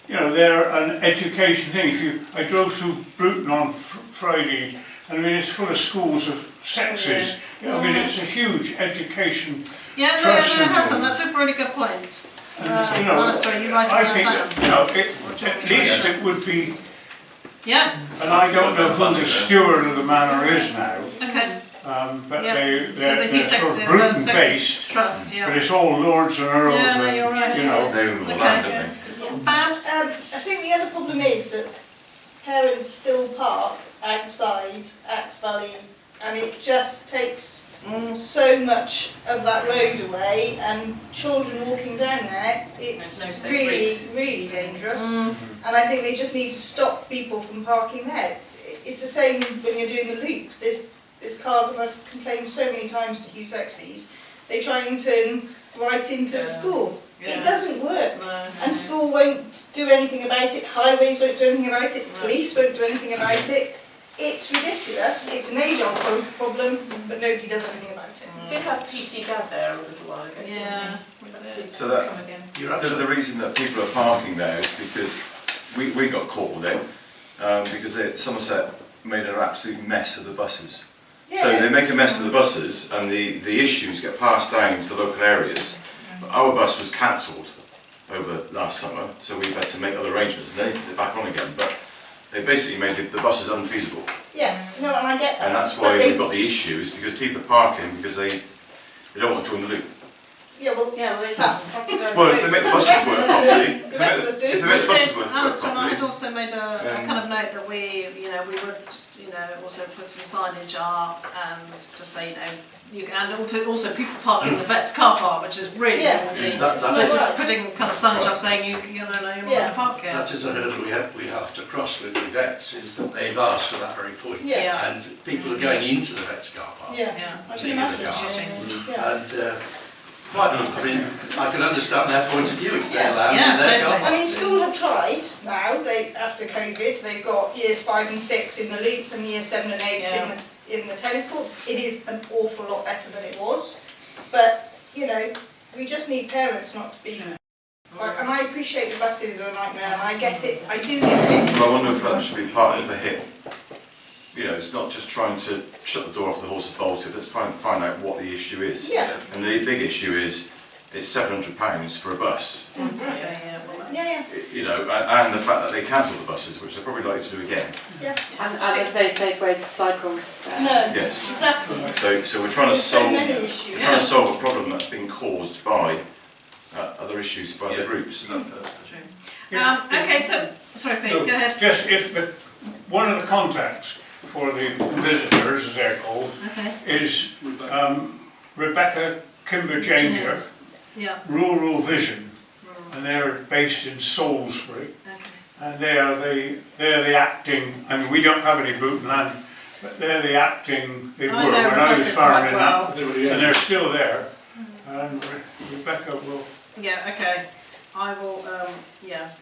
you know, they're an education thing. I drove through Bruton on Friday, and I mean, it's full of schools of sexes. You know, I mean, it's a huge education. Yeah, no, trust no, and Hassan, thing. that's a really good point. And, you know, Monastery, you write I it think down. that, you know, at least it would be. Yeah. And I don't know who the steward of the manor is now, Okay. but Yeah. they're So the Hugh sort Sexy, of Bruton Sexy based, Trust, yeah. but it's all lords and earls Yeah, no, and, you're right. you know. They own the Okay. land, don't they? Babs? I think the other problem is that parents still park outside Axe Valley, and it just takes so much of that road away, and children walking down there, it's There's no safe really, really dangerous. And I think they just need to stop people from parking there. It's the same when you're doing the loop. There's cars, and I've complained so many times to Hugh Sexies, they try and turn right into the school. It doesn't work. No. And school won't do anything about it, highways won't do anything about it, police won't do anything about it. It's ridiculous, it's an age-old problem, but nobody does anything about it. We did have PC Dad there a little while ago. Yeah. So that, Come again. the reason that people are parking there is because we got caught with it, because Somerset made an absolute mess of the buses. So they make a mess of the buses and the issues get passed down to the local areas. But our bus was cancelled over last summer, so we've had to make other arrangements and then put it back on again. But they basically made the buses unfeasible. Yeah, no, and I get that. And that's why we've got the issues, because people are parking because they don't want to join the loop. Yeah, well, there's Well, if they make the buses work properly, if they make the buses work Alistair and I had properly, also made a kind of note that we would, also put some signage up and just say, and also people parking in the vet's car park, which is really naughty. So just putting kind of signage up saying you're not going to park here. That is a hurdle we have to cross with the vets, is that they've asked for that very point. Yeah. And people are going into the vet's car park. Yeah, Yeah. I can leaving the imagine. cars. Yeah. And I can understand their point of view, it's their land Yeah, and their totally. car park. I mean, school have tried now, after COVID, they've got years 5 and 6 in the loop and years 7 and 8 in the tennis courts. It is an awful lot better than it was, but, we just need parents not to be... And I appreciate the buses are a nightmare, and I get it, I do get it. well, I wonder if that should be part of the hit. It's not just trying to shut the door off the horse and bolt it, let's try and find out what the issue is. Yeah. And the big issue is, it's £700 for a bus. Yeah. And the fact that they cancelled the buses, which they're probably likely to do again. Yeah. And there's no safe way to cycle. No, Yes. exactly. So we're trying to There's so solve. many issues. We're trying to solve a problem that's been caused by other issues by the groups. Okay, so, sorry Pete, go ahead. Just one of the contacts for the visitors, as they're called, is Rebecca Kimber-Janger, Yeah. Rural Vision, and they're based in Salisbury. And they're the acting, and we don't have any Bruton land, but they're the acting, they were when I was farming that, and they're still there. and Rebecca will. Yeah, okay. I will,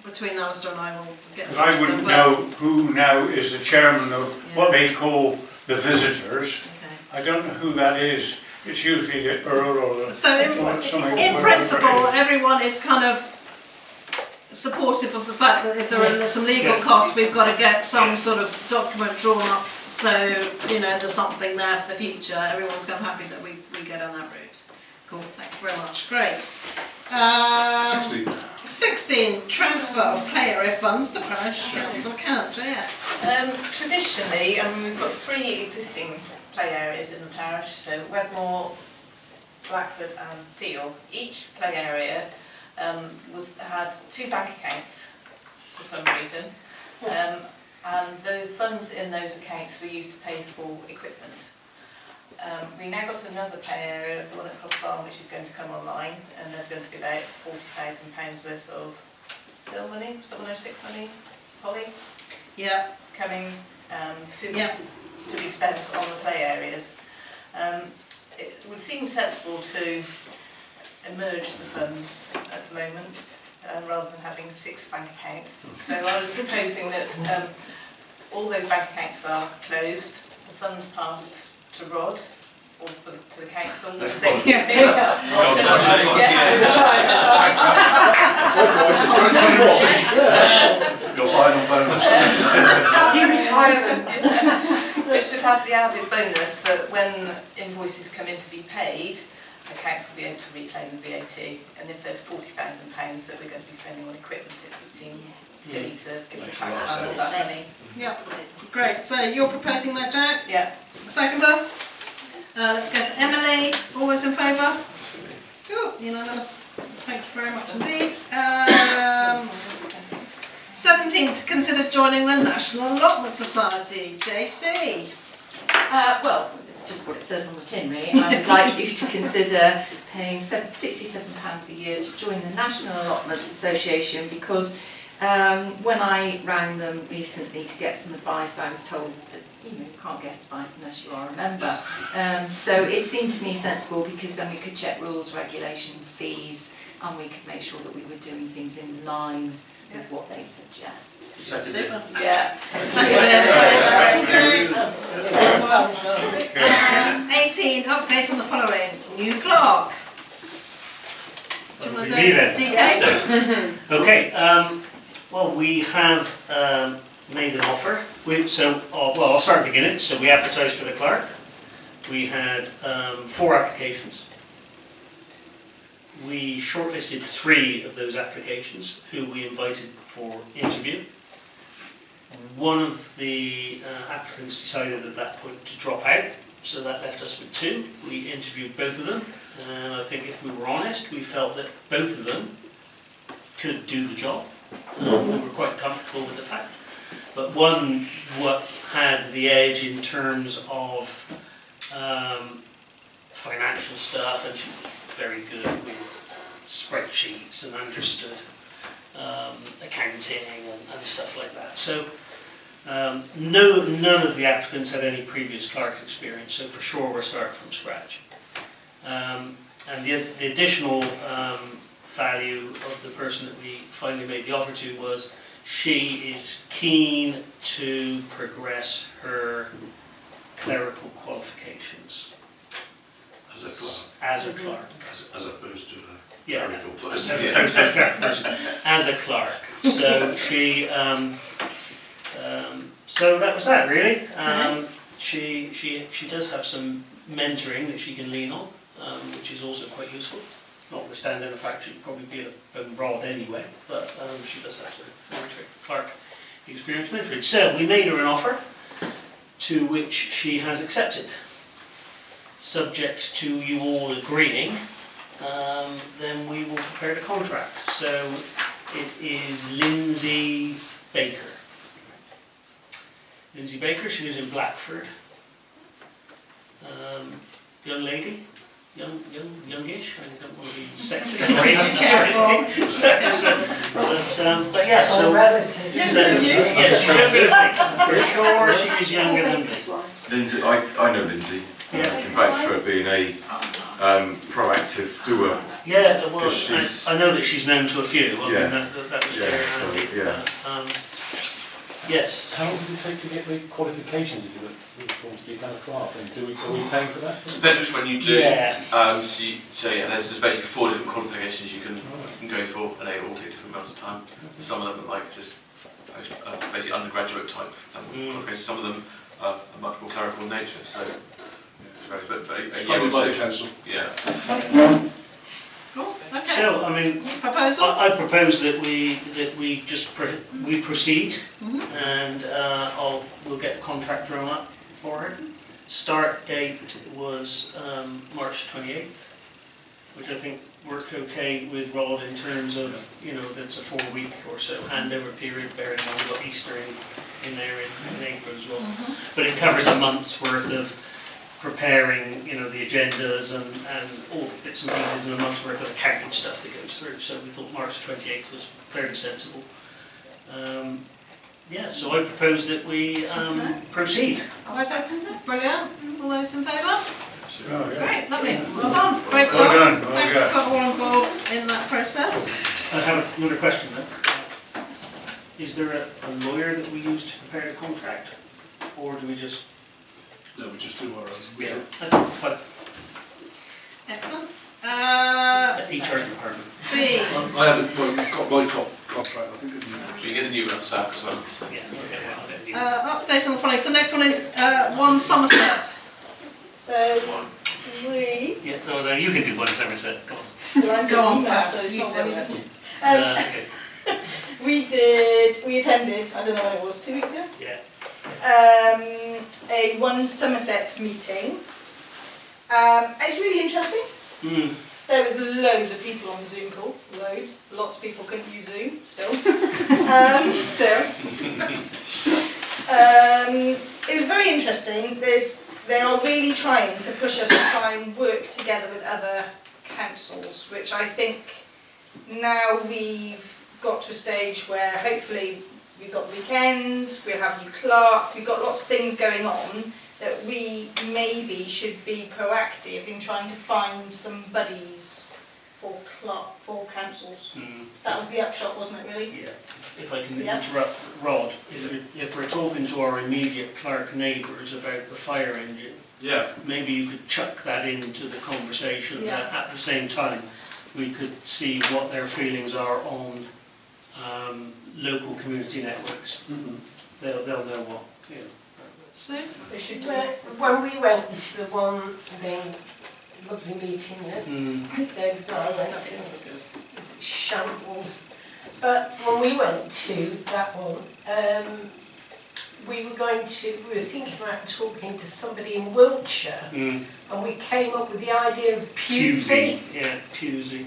between Alistair and I will get... Because I wouldn't know who now is the chairman of what they call the visitors. Okay. I don't know who that is. It's usually the Earl or the... So in principle, everyone is kind of supportive of the fact that if there are some legal costs, we've got to get some sort of document drawn up, so, there's something there for the future. Everyone's kind of happy that we go down that route. Cool, thank you very much. Great. 16, transfer of play area funds to Parish Council accounts. Yeah. Traditionally, we've got 3 existing play areas in the parish, so Wedmore, Blackford and Thiel. Each play area had 2 bank accounts for some reason, and the funds in those accounts were used to pay for equipment. We now got another play area, the one at Cross Farm, which is going to come online, and there's going to be about £40,000 worth of SIL money, 706 money, Holly? Yeah. Coming to be spent on the play areas. It would seem sensible to merge the funds at the moment, rather than having 6 bank accounts. So I was proposing that all those bank accounts are closed, the funds passed to Rod, or to the council. Your final bonus. New retirement. Which would have the added bonus that when invoices come in to be paid, the council will be able to reclaim the VAT, and if there's £40,000 that we're going to be spending on equipment, it would seem silly to give the taxman all that money. Yeah, great. So you're proposing that, Jack? Yeah. Seconder? Let's go for Emily. All those in favour? Cool, unanimous. Thank you very much indeed. 17, to consider joining the National Allotment Society. JC. Well, it's just what it says on the tin, really. I would like you to consider paying £67 a year to join the National Allotments Association, because when I rang them recently to get some advice, I was told that you can't get advice unless you are a member. So it seemed to me sensible, because then we could check rules, regulations, fees, and we could make sure that we were doing things in line with what they suggest. Yeah. 18, update on the following. New clerk. Do you want to do it? DK? Okay, well, we have made an offer. I'll start at the beginning. So we advertised for the clerk. We had 4 applications. We shortlisted 3 of those applications, who we invited for interview. One of the applicants decided at that point to drop out, so that left us with 2. We interviewed both of them, and I think if we were honest, we felt that both of them could do the job. We were quite comfortable with the fact. But one had the edge in terms of financial stuff, and she was very good with spreadsheets and understood accounting and stuff like that. So none of the applicants had any previous clerk experience, so for sure we're starting from scratch. And the additional value of the person that we finally made the offer to was she is keen to progress her clerical qualifications. As a clerk. As a clerk. As opposed to a Yeah, clerical as person. opposed to a clerical person. As a clerk. So she, so that was that really. She does have some mentoring that she can lean on, which is also quite useful. Notwithstanding the fact she'd probably be a rod anyway, but she does have some mentoring, clerk experience mentoring. So we made her an offer, to which she has accepted. Subject to you all agreeing, then we will prepare the contract. So it is Lindsay Baker. Lindsay Baker, she lives in Blackford. Young lady, youngish. I don't want to be sexist or anything. But yeah, so for sure she is younger than me. Lindsay, I know Lindsay. can vouch for her being a proactive doer. Yeah, well, she's- I know that she's known to a few. I Yeah. mean, that was Yeah, very so, handy. yeah. Yes. How long does it take to get the qualifications if you want to become a clerk? And are we paying for that? Depends which one you do. Yeah. So yeah, there's basically 4 different qualifications you can go for, and they all take different amounts of time. Some of them are like just basically undergraduate type qualifications. Some of them are much more clerical in nature. So, but It's funded by the council. Yeah. Cool, okay. So, I mean, Proposal? I propose that we just we proceed, and we'll get the contract drawn up for it. Start date was March 28th, which I think worked okay with Rod in terms of, that's a 4-week or so handover period, bearing in mind we've got Easter in there in April as well. But it covers a month's worth of preparing, the agendas and all the bits and pieces, and a month's worth of accounting stuff that goes through. So we thought March 28th was fairly sensible. So I propose that we proceed. I second it. Brilliant. All those in favour? Oh, yeah. Great, lovely. Well done. Great job. Well done, well Thanks done. for all involved in that process. I have another question then. Is there a lawyer that we use to prepare the contract, or do we just? No, we just do our own. Yeah. Fine. Excellent. HR department. B. I haven't, got my contract, I think. We get a new one SAP as well. Yeah. Okay. Update on the following. So the next one is 1 Somerset. So we, Yeah. No, you can do one Somerset. Go on. well, I'm Go on, doing email, perhaps, so it's you not do really- it. Okay. we attended, I don't know when it was, 2 weeks ago? Yeah. A 1 Somerset meeting. It was really interesting. There was loads of people on the Zoom call, loads. Lots of people couldn't use Zoom, still. It was very interesting. They are really trying to push us to try and work together with other councils, which I think now we've got to a stage where hopefully we've got the weekend, we'll have new clerk, we've got lots of things going on that we maybe should be proactive in trying to find some buddies for councils. That was the upshot, wasn't it, really? Yeah. If I can Yeah. interrupt Rod, if we're talking to our immediate clerk neighbours about the fire engine, maybe you could chuck that into the conversation. Yeah. That at the same time we could see what their feelings are on local community networks. They'll know what. Sue? They should do Well, it. when we went to the lovely meeting that David and I went to, it was shambles. But when we went to that one, we were thinking about talking to somebody in Wiltshire, and we came up with the idea of Pewsey. Yeah, Pewsey.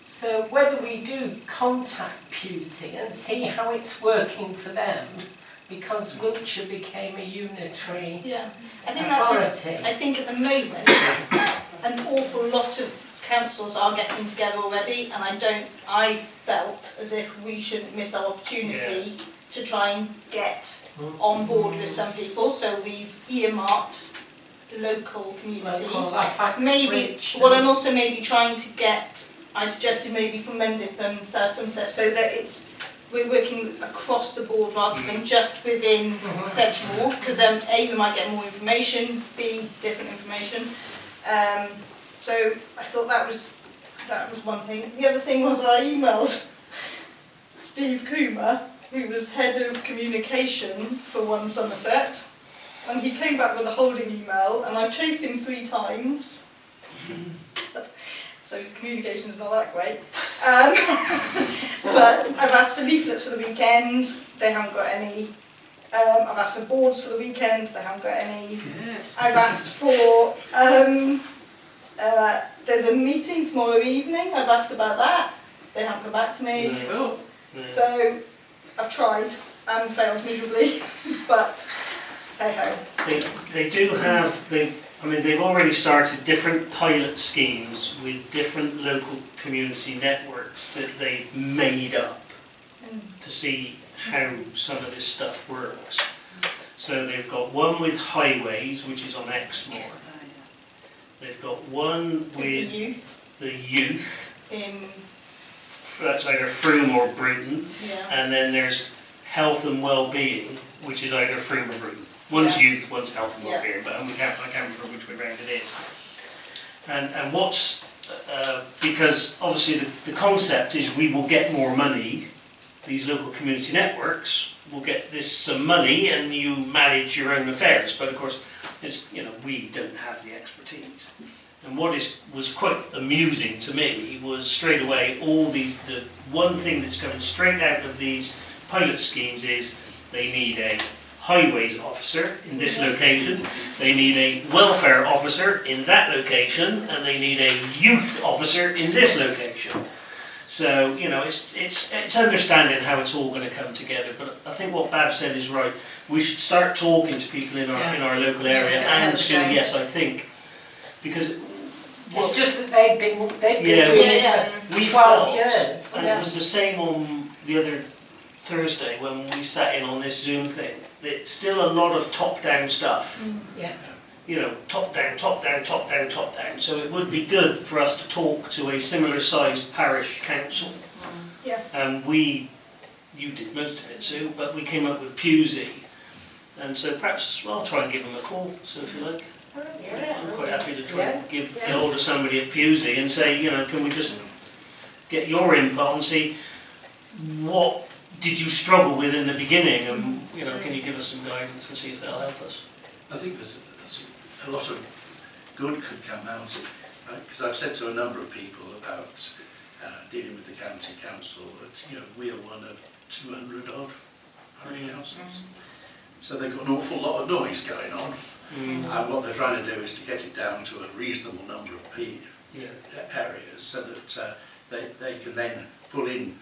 So whether we do contact Pewsey and see how it's working for them, because Wiltshire became a unitary I think authority. I think at the moment an awful lot of councils are getting together already, and I felt as if we shouldn't miss our opportunity to try and get on board with some people. So we've earmarked local communities. Maybe what I'm also maybe trying to get, I suggested maybe from Mendip and South Somerset, so that we're working across the board rather than just within Sedgemoor, because then A, we might get more information, B, different information. So I thought that was one thing. The other thing was I emailed Steve Coomer, who was head of communication for 1 Somerset, and he came back with a holding email, and I've chased him 3 times. So his communication's not that great. But I've asked for leaflets for the weekend, they haven't got any. I've asked for boards for the weekend, they haven't got any. I've asked for, there's a meeting tomorrow evening, I've asked about that, they haven't come back to me. No. So I've tried and failed miserably, but hey ho. They do have, they've already started different pilot schemes with different local community networks that they've made up to see how some of this stuff works. So they've got one with highways, which is on Exmoor, they've got one with the youth, that's either Froome or Bruton, and then there's health and well-being, which is either Froome or Bruton. One's youth, one's health and well-being, but I can't remember which way round it is. And what's, because obviously the concept is we will get more money, these local community networks will get some money and you manage your own affairs, but of course, it's, we don't have the expertise. And what was quite amusing to me was straight away the one thing that's coming straight out of these pilot schemes is they need a highways officer in this location, they need a welfare officer in that location, and they need a youth officer in this location. So, it's understanding how it's all going to come together, but I think what Bab said is right. We should start talking to people in our local area, and to, yes, I think, because it's just that they've been doing it for 12 years. And it was the same on the other Thursday when we sat in on this Zoom thing. It's still a lot of top-down stuff. Top down, top down, top down, top down. So it would be good for us to talk to a similar sized parish council. And you did most of it, Sue, but we came up with Pewsey. And so perhaps I'll try and give them a call, so if you like. I'm quite happy to try and get hold of somebody at Pewsey and say, can we just get your input and see what did you struggle with in the beginning, and can you give us some guidance and see if that'll help us? I think there's a lot of good could come out of it, because I've said to a number of people about dealing with the county council that we are one of 200 odd parish councils, so they've got an awful lot of noise going on, and what they're trying to do is to get it down to a reasonable number of areas, so that they can then pull in,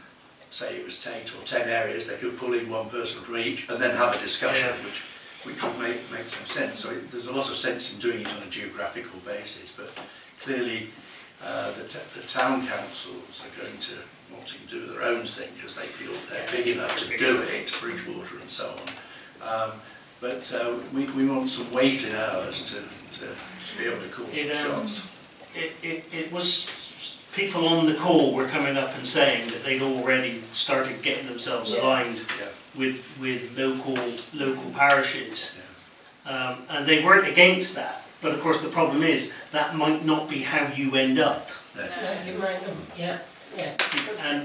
say it was 8 or 10 areas, they could pull in one person from each and then have a discussion, which would make some sense. So there's a lot of sense in doing it on a geographical basis, but clearly the town councils are going to want to do their own thing because they feel they're big enough to do it, Bridgewater and so on. But we want some weight in ours to be able to call some shots. It was, people on the call were coming up and saying that they'd already started getting themselves aligned with local parishes, and they weren't against that. But of course the problem is that might not be how you end up. You might not.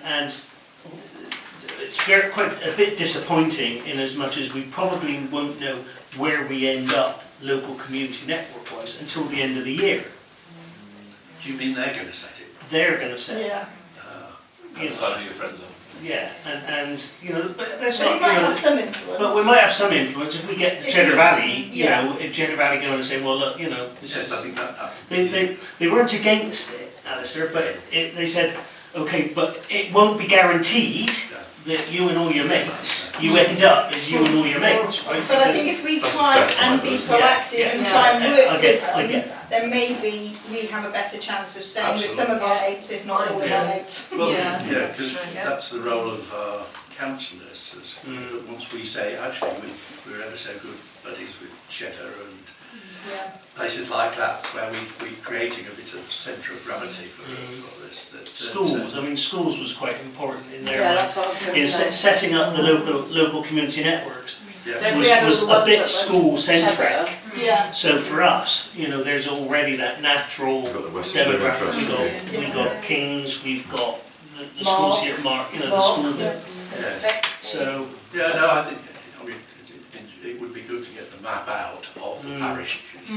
And it's quite a bit disappointing in as much as we probably won't know where we end up local community network wise until the end of the year. Do you mean they're going to set it? They're going to set it. Outside of your friends. Yeah, and but there's But it might have some influence. But we might have some influence if we get the Cheddar Valley, if Cheddar Valley go and say, well, look, this is, I think that they weren't against it, Alistair, but they said, okay, but it won't be guaranteed that you and all your mates, you end up as you and all your mates, right? But I think if we try and be proactive and try and work with them, then maybe we have a better chance of staying with some of our mates, if not all of our mates. Well, because that's the role of our councillors. That once we say, actually, we're ever so good buddies with Cheddar and places like that, where we're creating a bit of centre of gravity for this. Schools, I mean, schools was quite important in their that's what I was going to say. setting up the local community networks. So if we had was all the a ones bit that school were centric. Cheddar, So for us, there's already that natural demographic. We've got Kings, we've got the schools here, Mark, the schools there. So I think it would be good to get the map out of the parishes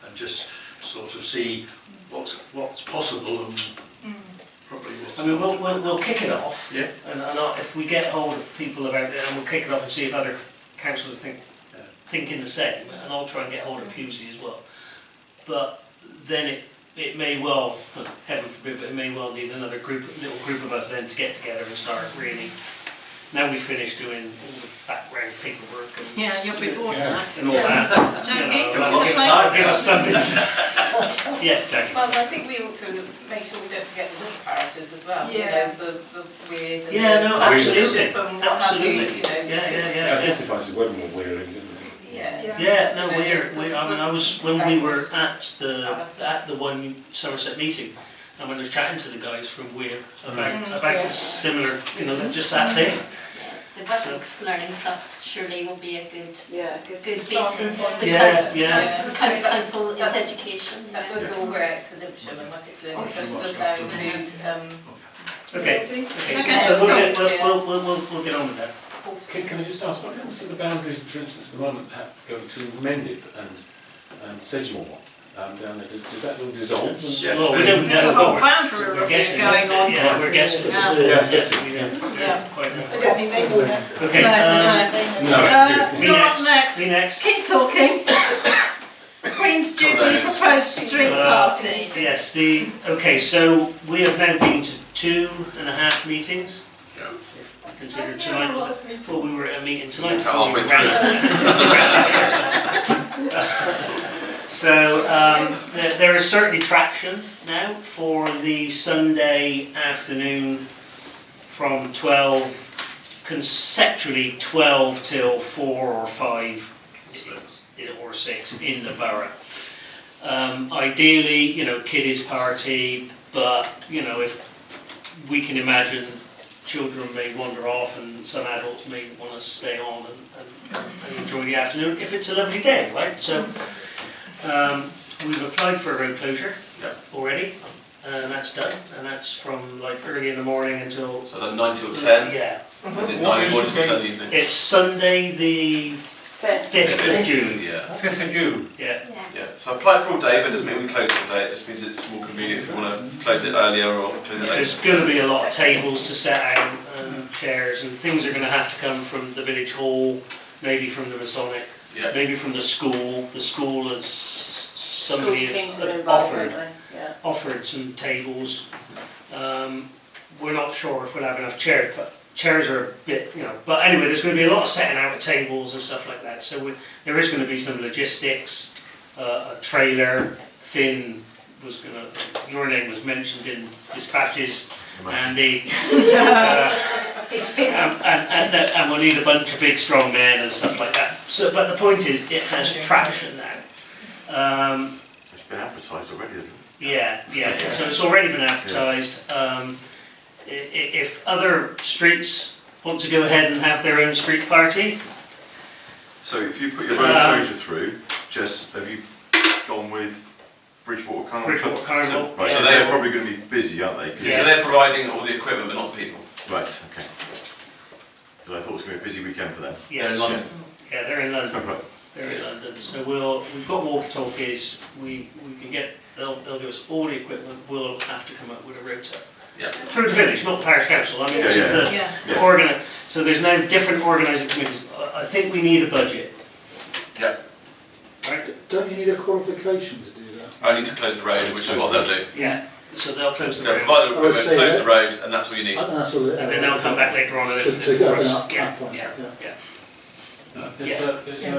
and just sort of see what's possible and probably what's. I mean, we'll kick it off, and if we get hold of people about it, and we'll kick it off and see if other councillors thinking the same, and I'll try and get hold of Pewsey as well. But then it may well, heaven forbid, but it may well need another little group of us then to get together and start really. Now we've finished doing all the background paperwork and you'll be bored of that. and all that. Give us something. Yes, Jackie. Well, I think we ought to make sure we don't forget the little parishes as well. The weirs and absolutely. and what have you. It identifies the Wedmore wearing, doesn't it? Yeah, no, I was, when we were at the one Somerset meeting, and when I was chatting to the guys from Weir about similar, just that thing. The Wessex Learning Trust surely will be a good good basis, Yeah, because the county council is education. That does go over out to Lipsham and Wessex Learning Trust does now include Okay. So we'll get on with that. Can I just ask, what happens to the boundaries, for instance, at the moment, going between Mendip and Sedgemoor down there? Does that all dissolve? Yes. Well, we don't know. There's a whole boundary review going on. Yeah, we're guessing. Yeah, guessing. I don't think they will know. Okay. You're up next. Me next. Keep talking. Queen's Jubilee proposed street party. Yes, so we have now been to 2.5 meetings. Considered tonight was well, we were at a meeting tonight. So there is certainly traction now for the Sunday afternoon from 12, conceptually 12 till 4 or 5 or 6 in the borough. Ideally, kiddies party, but if we can imagine children may wander off and some adults may want to stay on and enjoy the afternoon if it's a lovely day, right? So we've applied for a road closure already, and that's done, and that's from like early in the morning until... So then 9 till 10? Yeah. Is it 9 in the morning till 10 in the evening? It's Sunday the 5th of June. Yeah. 5th of June? Yeah. So apply for all day, but it doesn't mean we close it all day, it just means it's more convenient if you want to close it earlier or close it later. There's going to be a lot of tables to set out and chairs, and things are going to have to come from the village hall, maybe from the Masonic, maybe from the school. The school has somebody offered some tables. We're not sure if we'll have enough chairs, but chairs are a bit, but anyway, there's going to be a lot of setting out of tables and stuff like that. So there is going to be some logistics, a trailer. Finn was going to, your name was mentioned in dispatches, Andy. And we'll need a bunch of big strong men and stuff like that. So, but the point is, it has traction now. It's been advertised already, isn't it? Yeah. So it's already been advertised. If other streets want to go ahead and have their own street party. So if you put your road closure through, have you gone with Bridgewater Carnival? Bridgewater Carnival. Right, so they're probably going to be busy, aren't they? So they're providing all the equipment but not the people. Right, okay. Because I thought it was going to be a busy weekend for them. Yes. They're in London. Yeah, they're in London. Right. They're in London. So we've got walkie-talkies. We can get. They'll give us all the equipment. We'll have to come up with a rota. Yeah. Through the village, not the parish council. I mean, this is the so there's now different organising committees. I think we need a budget. Yeah. Right. Don't you need a qualification to do that? Only to close the road, which is what they'll do. Yeah. So they'll close the They'll road. provide the equipment, close the road, and that's all you need. And then they'll come back later on and open it for us. Yeah.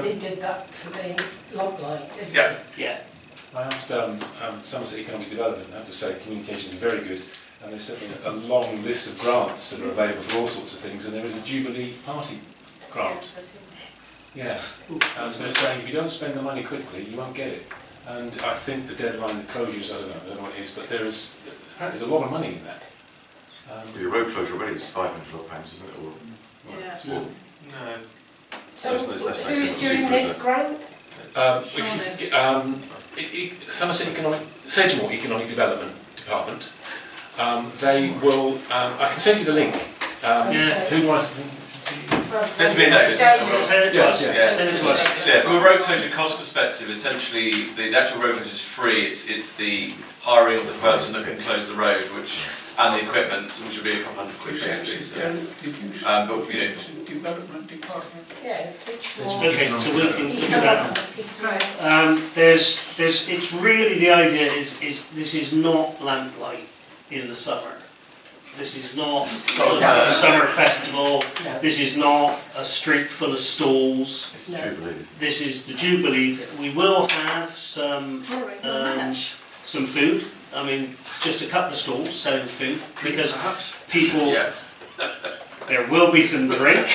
They did that for the log light, didn't they? Yeah. I asked Somerset Economic Development, I have to say communications are very good, and they sent me a long list of grants that are available for all sorts of things, and there is a Jubilee Party grant. Yeah, and they're saying if you don't spend the money quickly, you won't get it. And I think the deadline, the closures, I don't know what it is, but apparently there's a lot of money in that. Your road closure already is £500, isn't it? No. So who's doing this grant? Sedgemoor Economic Development Department. They will. I can send you the link. Who wants? Send to me, David. Send it to us. Send it to us. Yeah, from a road closure cost perspective, essentially the actual road closure is free. It's the hiring of the person that can close the road, and the equipment, which will be a couple hundred quid basically. But Development Department. Yeah, it's okay, so we can do that. It's really the idea is this is not lamplight in the summer. This is not a summer festival. No. This is not a street full of stalls. It's the Jubilee. This is the Jubilee. We will have some food. I mean, just a couple of stalls selling food because people There will be some drink.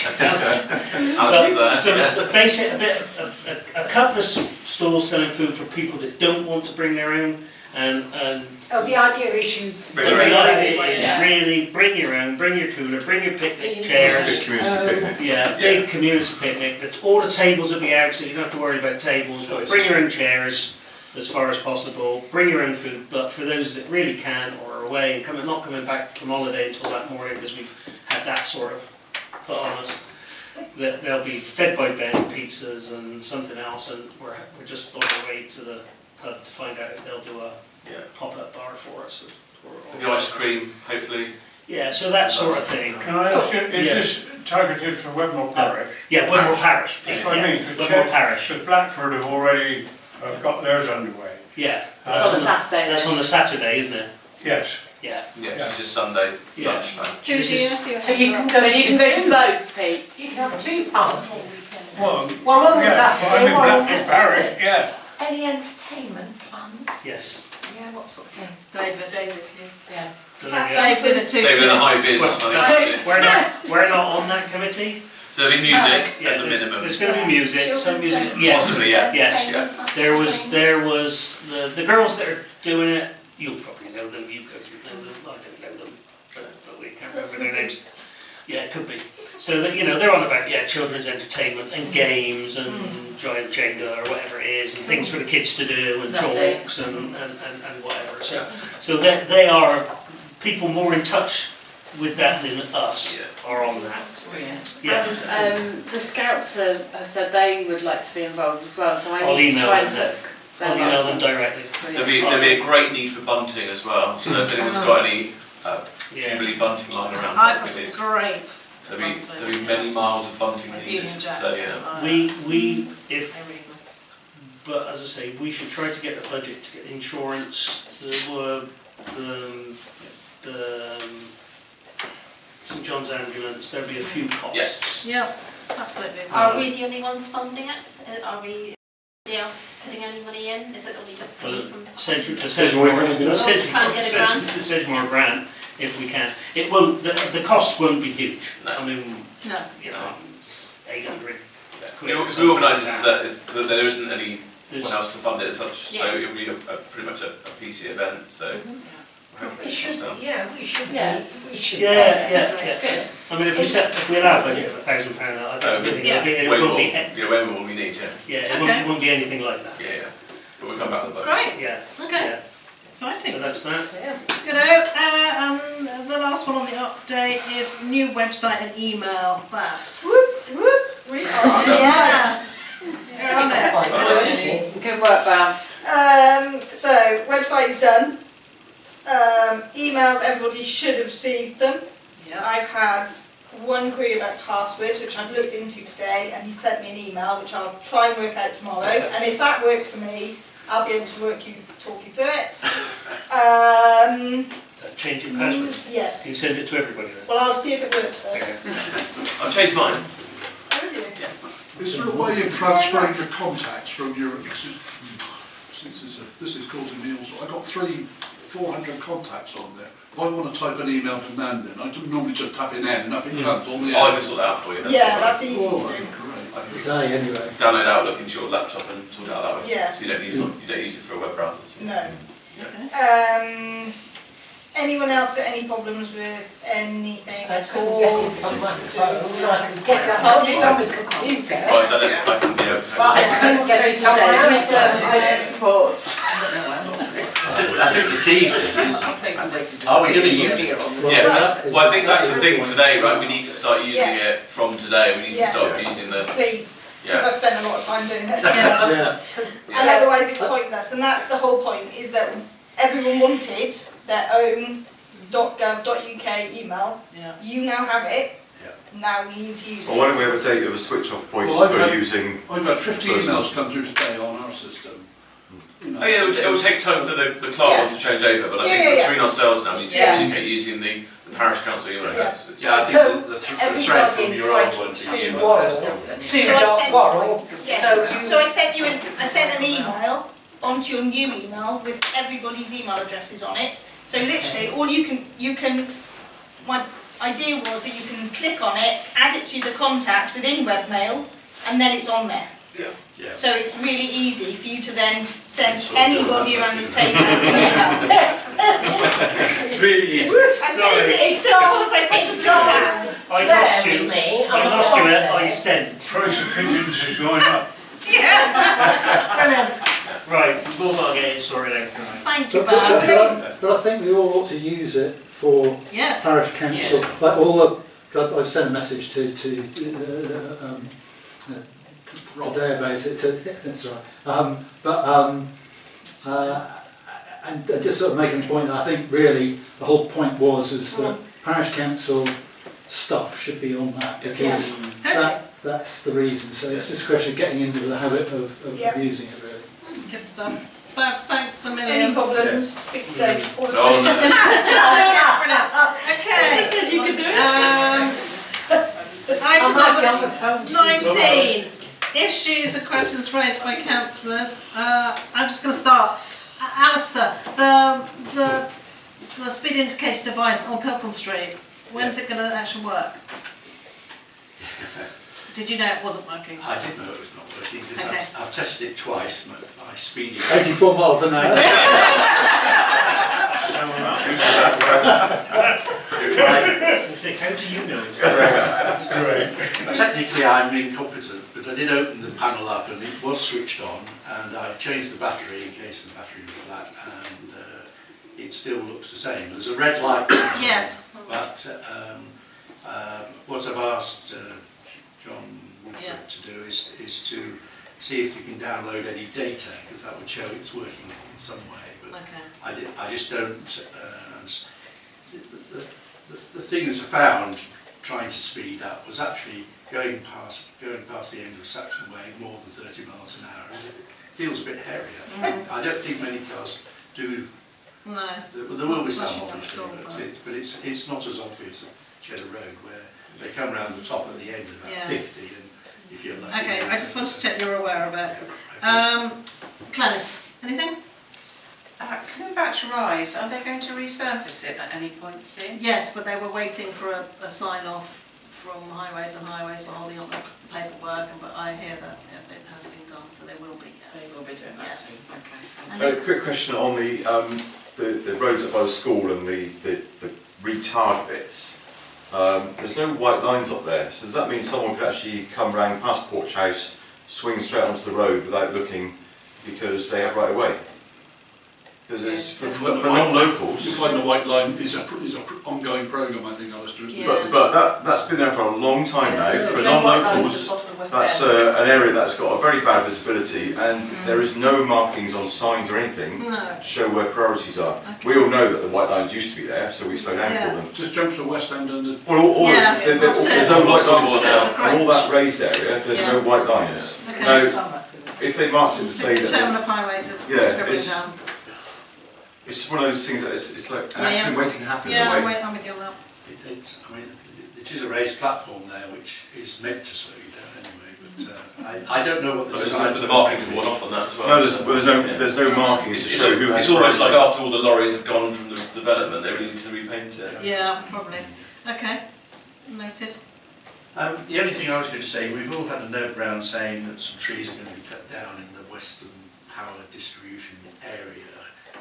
A couple of stalls selling food for people that don't want to bring their own, and the idea is you really bring your own, bring your cooler, bring your picnic chairs. Big community picnic. Yeah, big community picnic. All the tables will be out, so you don't have to worry about tables. But bring your own chairs as far as possible. Bring your own food. But for those that really can or are away and not coming back from holiday until that morning, because we've had that sort of put on us, that they'll be fed by Ben pizzas and something else, and we're just on our way to the pub to find out if they'll do a pop-up bar for us. Or The ice cream, hopefully. Yeah, so that sort of thing. Can I ask you, is this targeted for Wedmore Parish? Yeah, Wedmore Parish. That's what I mean, because Wedmore Parish. the Blackford have already got theirs underway. Yeah. It's on the Saturday. That's on the Saturday, isn't it? Yes. Yeah. Yeah, it's just Sunday Yeah. lunchtime. Judy, This is- so you can go So you can go to both, Pete. You can have 2 parties. Well, One on the yeah, Saturday, I'm in one on the Blackford Parish, yeah. Any entertainment planned? Yes. Yeah, what sort of thing? David, Yeah. Dave's in it too. David and a high vis. We're not on that committee. So there'll be music Yeah, as a there's minimum. going to be music. Some music. Children's Yes. Possibly, yeah. Yes. Yeah. There was the girls that are doing it. You'll probably know them. You guys would know them. I don't know them, but we can't remember their names. Yeah, it could be. So that they're on about children's entertainment and games and giant Jenga or whatever it is, and things for the kids to do and chalks and whatever. So they are people more in touch with that than us are on that. Yeah. And the Scouts have said they would like to be involved as well, so I I'll need to email try and them. hook them I'll email up. them directly. There'll be a great need for bunting as well. So if anyone's got any Jubilee bunting lying around, I've got some great. there'll be many miles of bunting needed. Union Jacks. So yeah. But as I say, we should try to get the budget to get insurance, the St John's ambulance. There'll be a few costs. Yeah, absolutely. Are we the only ones funding it? Are we anybody else putting any money in? Is it only just coming from The Sedgmoor grant, if we can. It won't. The costs won't be huge. No. I mean, No. it's 800 quid. We organise it that there isn't anyone There's- else to fund it as such, so Yeah. it'll be pretty much a PC event. So We should, we should. Yeah. We should. Yeah. Good. I mean, if we allow a budget of £1,000, I don't think it won't be. when will we need? Yeah, it Okay. won't be anything like that. Yeah. But we'll come back with the budget. Great. Yeah. Okay. Yeah. Exciting. So that's that. Good. The last one on the update is new website and email. Babs. We are. Yeah. You're on it. Good work, Babs. So website is done. Emails, everybody should have received them. Yeah. I've had one query about passwords, which I've looked into today, and he sent me an email, which I'll try and work out tomorrow. And if that works for me, I'll be able to talk you through it. Changing password. Yes. You send it to everybody then. Well, I'll see if it works first. I've changed mine. Is there a way of transferring the contacts from your... This is causing me all sorts. I've got 400 contacts on there. If I want to type an email to Nan then, I don't normally just tap in N and up it comes on the I end. can sort that out for you. Yeah, that's easy to do. Say anyway. Download Outlook into your laptop and sort it out that way. Yeah. So you don't use it for a web browser. So. No. Yeah. Anyone else got any problems with anything I at couldn't all? get it on my phone, I could get it on the computer. So I've done it. I can be able to. But I couldn't get it on my IT support. I think the key thing is, are we going to use it? Yeah, well I think that's the thing today, right? We need to start using Yes. it from today. We need Yes. to start using the. Please, because Yeah. I've spent a lot of time doing it. Yes. And otherwise it's pointless, and that's the whole point, is that everyone wanted their own .gov.uk email. Yeah. You now have it, now we need to use it. Well, why don't we have a date of a switch off point Well, for using... I've had 50 personal- emails come through today on our system. You know. Oh yeah, it will take time for the client one to change over, but I think between ourselves now we need to communicate using the Parish Council email address. Yeah, I think So the thread from your old one to Sue email Worrell, is Sue So I dot sent- Worrell, Yeah. So I sent an email onto your new email with everybody's email addresses on it. So literally, all you can, my idea was that you can click on it, add it to the contact within webmail, and then it's on there. Yeah. So it's really easy for you to then send anybody around this table an email. It's really easy. I made it so I pressed I lost you. me, I lost you at I The sent. price of pigeons is going up. Brilliant. Right, we've all got to get it sorted out tonight. Thank you, But Babs. I think we all ought to use it for Yes. parish council. Yes. Like all the, I've sent a message to today about it. That's right. And just sort of making the point that I think really the whole point is that parish council stuff should be on that, because that's the reason. So it's just a question of getting into the habit of using it really. Good stuff. Babs, thanks a million. Any problems, speak to Dave. No, Brilliant. Okay. I just said you could do it. Item might be on the phone. number 19. Issues and questions raised by councillors. I'm just going to start. Alistair, the speed indicator device on Pilkington Street, when's it going to actually work? Did you know it wasn't working? I did know it was not working because Okay. I've tested it twice. My speeding. 84 miles an hour. How do you know? Technically I'm incompetent, but I did open the panel up and it was switched on, and I've changed the battery in case the battery was flat, and it still looks the same. There's a red light. Yes. But what I've asked John Woodford to do is to see if you can download any data, because that would show it's working in some way. But Okay. I just don't understand. The thing that I found trying to speed up was actually going past the end of Saxon Way more than 30 miles an hour. It feels a bit hairy. I don't think many cars do. No. There will be some obviously, but it's not as obvious as Cheddar Road, where they come round the top at the end of about 50, and if you're lucky. Okay, I just wanted to check you're aware of it. Gladys, anything? Coming back to Rise, are they going to resurface it at any point soon? Yes, but they were waiting for a sign-off from Highways, and Highways were holding up the paperwork, but I hear that it has been done, so they will be, yes. They will be doing that Yes. soon, okay. A quick question on the roads up by the school and the retard bits. There's no white lines up there, so does that mean someone could actually come round past Porch House, swing straight onto the road without looking, because they have right of way? Because it's for non-locals. You find the white line is an ongoing programme, I think, Alistair, isn't it? But that's been there for a long time now. For non-locals, that's an area that's got a very bad visibility, and there is no markings on signs or anything to show where priorities are. We all know that the white lines used to be there, so we slow down for them. Just junction West End and the... Well, there's no white lines now. All that raised area, there's no white lines. Now, if they marked it to say The that... chairman of Highways is scribbling down. It's one of those things that it's like an accident waiting to happen in a way. I'm with you on that. It is a raised platform there, which is meant to slow you down anyway. But I don't know what the design. The markings are one off on that as well. No, there's no markings to show who has. It's almost like after all the lorries have gone from the development, they really need to repaint it. Yeah, probably. Okay, noted. The only thing I was going to say, we've all had a note round saying that some trees are going to be cut down in the western power distribution area,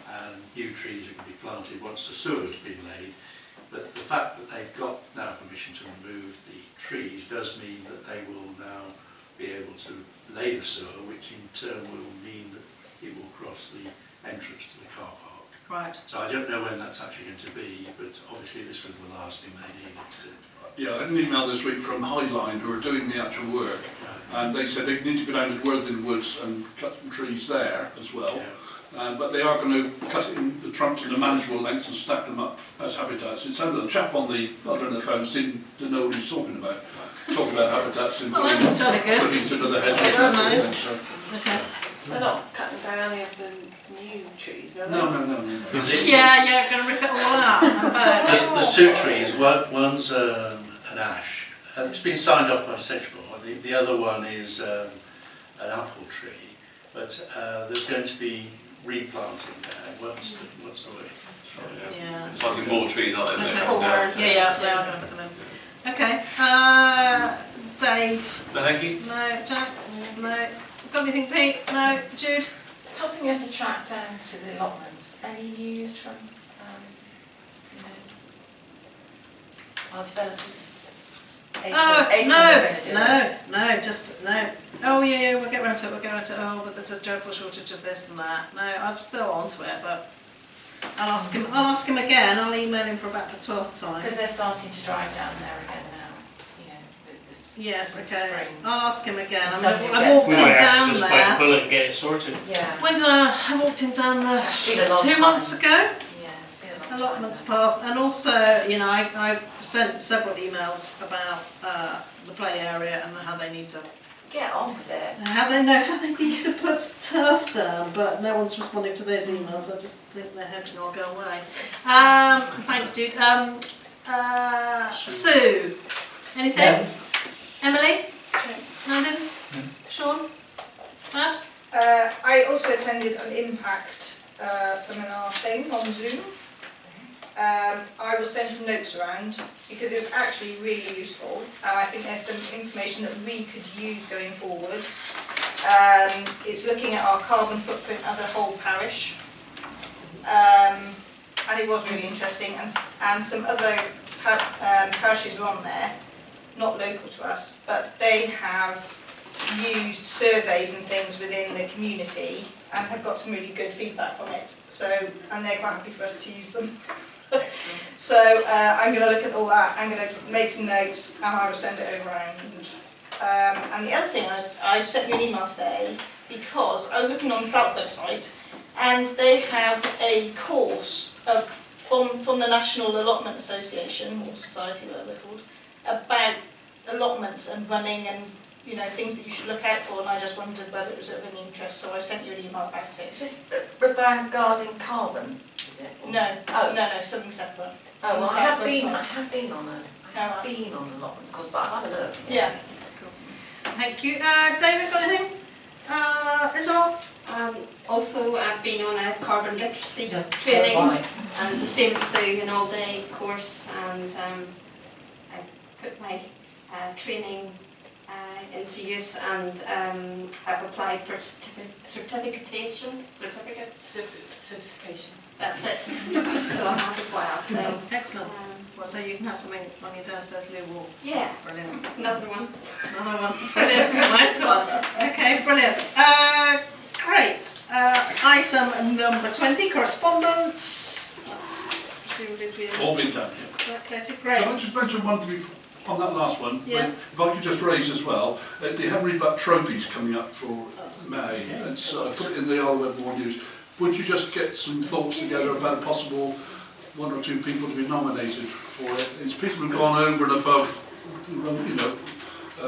and new trees are going to be planted once the sewer's been laid. But the fact that they've got now permission to remove the trees does mean that they will now be able to lay the sewer, which in turn will mean that it will cross the entrance to the car park. Right. So I don't know when that's actually going to be, but obviously this was the last thing they needed to. Yeah, I had an email this week from Highline, who are doing the actual work, and they said they need to go down to Worthing Woods and cut some trees there as well. But they are going to cut it in the trunks to the manageable lengths and stack them up as habitats. It sounded the chap on the other end of the phone seemed to know what he's talking about. Talking about habitats and Well, that's jolly good. putting to another hedge. Okay. They're not cutting down any of the new trees, are they? No. Yeah, going to rip it all out. There's two trees. One's an ash. It's been signed off by Sedgemoor. The other one is an apple tree. But there's going to be replanting there once the way. Yeah. It's planting more trees, aren't they? the next Four. council? Yeah, they are going to put them in. Okay, Dave? No, thank you. No. Jax? No. Got anything, Pete? No. Jude? Topping of the track down to the allotments, any news from, you know, our developers? No. Oh yeah, we'll get round to it, oh, but there's a dreadful shortage of this and that. No, I'm still on to it, but I'll ask him again, I'll email him for about the 12th time. Because they're starting to drive down there again now, you know, this Yes, with okay. spring. I'll ask him again. And I something walked gets- him We might have down to just bite a there. bullet and get it sorted. Yeah. When did I walked him down there? It's been a long 2 time. months ago? Yeah, it's been a long time. Allotments path, and also, you know, I sent several emails about the play area and how they need to Get on with it. how they need to put some turf down, but no one's responding to those emails. I just think they're hoping I'll go away. Thanks, Jude. Sue, anything? Emily? Landon? Sean? Babs? I also attended an impact seminar thing on Zoom. I will send some notes around because it was actually really useful, and I think there's some information that we could use going forward. It's looking at our carbon footprint as a whole parish, and it was really interesting, and some other parishes were on there, not local to us, but they have used surveys and things within the community and have got some really good feedback from it. So, and they're quite happy for us to use them. So I'm going to look at all that. I'm going to make some notes and I will send it around. And the other thing I've sent you an email today because I was looking on the SALT website and they have a course from the National Allotment Association or Society, whatever they're called, about allotments and running and things that you should look out for, and I just wondered whether it was of any interest, so I sent you an email about it. Is this regarding carbon, is it? No, no, something separate. Oh, well, I have been on website. allotments course, but I'll have a look. Yeah. Cool. Thank you. David, got anything? Isabel? Also, I've been on a carbon literacy training, and the same as Sue, an all-day course, and I put my training into use, and I've applied for certification. That's it. So I have as well. So excellent. So you can have something on your downstairs loo wall. Yeah. Brilliant. Another one. Brilliant. Nice one. Okay, brilliant. Great. Item number 20, correspondence. That's presumably been all been done. circulated. Great. Can I just mention one thing on that last one? Yeah. If I could just raise as well, the Henry Butt trophies coming up for May. It's put it in the old Wedmore News. Would you just get some thoughts together about a possible one or two people to be nominated for it? It's people who've gone over and above,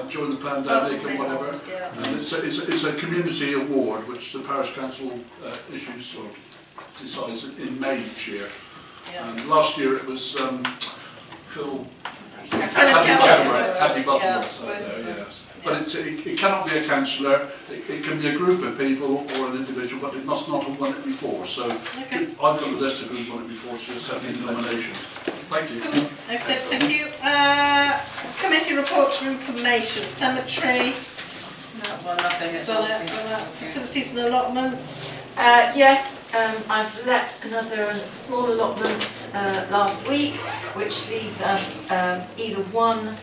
during the pandemic and whatever. And it's a community award which the Parish Council issues or decides in May each year. And last year it was Phil. Happy Butterworth there, yes. But it cannot be a councillor, it can be a group of people or an individual, but it must not have won it before. So I've got a list of who's won it before, so just send me the nominations. Thank you. Okay, thank you. Committee reports for information, cemetery. Well, nothing at all. Facilities and allotments. Yes, I've let another small allotment last week, which leaves us either one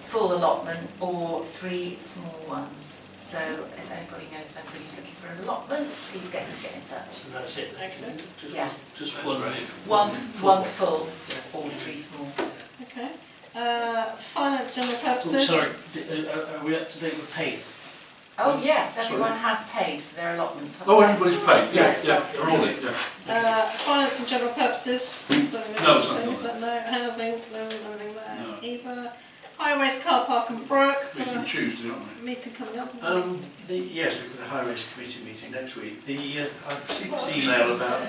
full allotment or 3 small ones. So if anybody knows anybody's looking for an allotment, please get in touch. And that's it. Yes. Just one. One full or 3 small. Okay. Finance general Oh, purposes. sorry, are we up to date with pay? Oh yes, everyone has paid for their allotments. Oh, everybody's paid? Yes. Yeah, they're all in, yeah. Finance and general purposes. No, it's not. Is that no? Housing, there isn't anything there either. Highways, car park and brook. Meeting Tuesday, aren't we? Meeting coming up. Yes, we've got a high-risk committee meeting next week. I've received this email about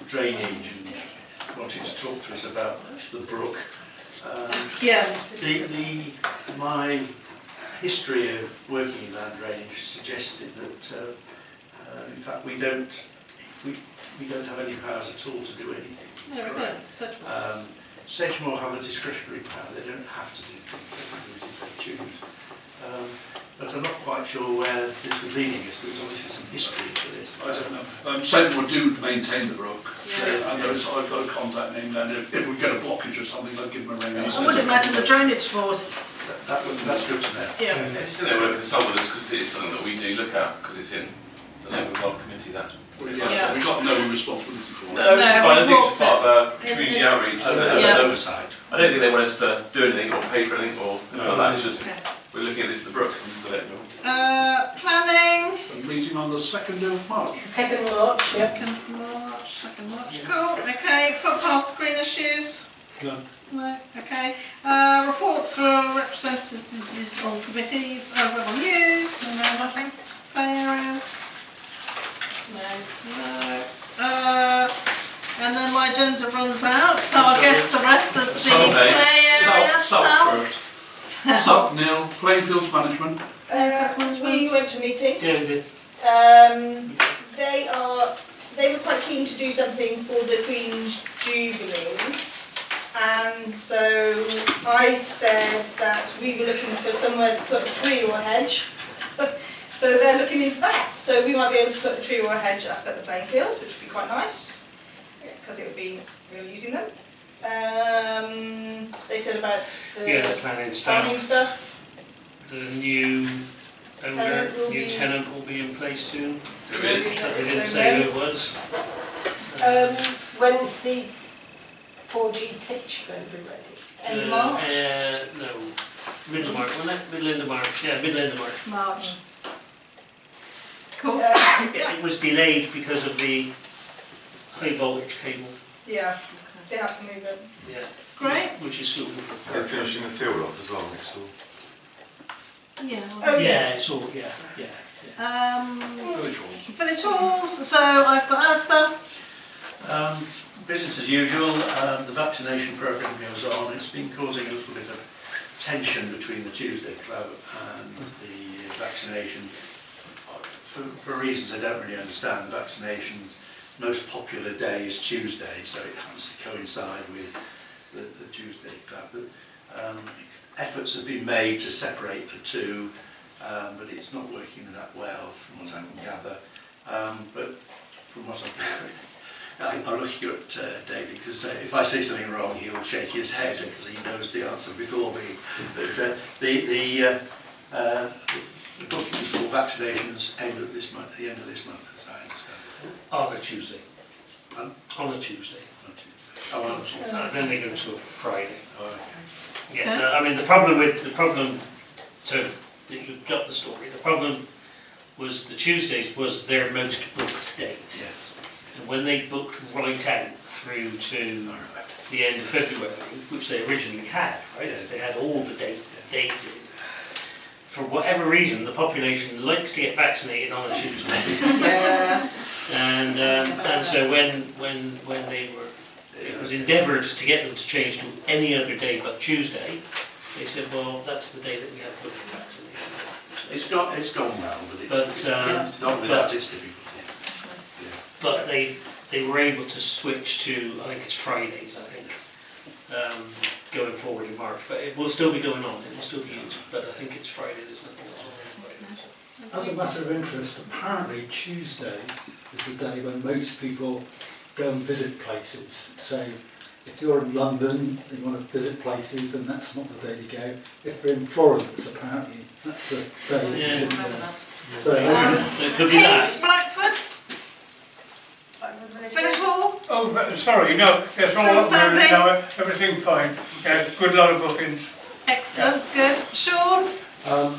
drainage and wanting to talk to us about the brook. My history of working in land drainage suggested that in fact we don't have any powers at all to do anything. There we go, Sedgemoor. Sedgemoor have a discretionary power, they don't have to do things, they can do it if they choose. But I'm not quite sure where this is leading us, there's obviously some history to this. I don't know. Sedgemoor do maintain the brook, and I've got a contact name there, and if we get a blockage or something, I'll give them a ring. I would imagine the drainage board. That's good to know. Yeah. Just they want to consult with us because it is something that we do look at because it's in the Labour Club committee. That's we've got no responsibility for it. No, it's fine. I think it's part of community outreach. Oversight. I don't think they want us to do anything or pay for anything or anything like that. It's just we're looking at this in the brook and we'll let them know. Planning. A meeting on the 2nd of March. 2nd March, yeah. 2nd March, cool. Okay, footpaths, green issues. No. No, okay. Reports from representatives on committees, Wedmore News. No, nothing. Play areas. No. And then my agenda runs out, so I guess the rest is the play area. Salt, Neil, Plainfields Management. We went to a meeting. Yeah, we did. They were quite keen to do something for the Queen's Jubilee, and so I said that we were looking for somewhere to put a tree or a hedge. So they're looking into that. So we might be able to put a tree or a hedge up at the playing fields, which would be quite nice, because it would be real using them. They said about the planning stuff. The new owner, new tenant will be in place soon. They didn't say who it was. When's the 4G pitch going to be ready? End of March? No, middle of March, wasn't it? Middle end of March, yeah, middle end of March. March. Cool. It was delayed because of the high voltage cable. Yeah, they have to move it. Yeah. Great. Which is suitable for. They're finishing the field off as well next door. Yeah. Oh, yeah, yes. it's all, yeah. Village halls, so I've got Asda. Business as usual, the vaccination programme goes on. It's been causing a little bit of tension between the Tuesday Club and the vaccination. For reasons I don't really understand, the vaccination's most popular day is Tuesday, so it happens to coincide with the Tuesday Club. But, efforts have been made to separate the two, but it's not working that well from what I can gather. But from what I'm looking at David, because if I say something wrong, he'll shake his head because he knows the answer before me. But the bookings for vaccinations end at the end of this month, as I understand it. On a Tuesday. On a Tuesday. Oh, on a Tuesday. Then they go to a Friday. Oh, okay. Yeah, I mean the problem, so that you got the story, the problem was the Tuesdays was their most booked date. Yes. And when they booked right out through to the end of February, which they originally had, right? Yes. They had all the days in. For whatever reason, the population likes to get vaccinated on a Tuesday. Yeah. And so when they were, it was endeavoured to get them to change to any other day but Tuesday, they said, well, that's the day that we have booking vaccination. So it's gone well, but it's not without its difficulties. Yeah. But they were able to switch to, I think it's Fridays, I think, going forward in March. But it will still be going on, it will still be used, but I think it's Friday, there's nothing else on Friday. As a matter of interest, apparently Tuesday is the day when most people go and visit places. So if you're in London and you want to visit places, then that's not the day to go. If you're in Florence, apparently that's the day that you should go. So it could be that. Blackford. Village hall. Oh, sorry, no, it's all up there now, everything fine. Yeah, good lot of bookings. Excellent, good. Sean?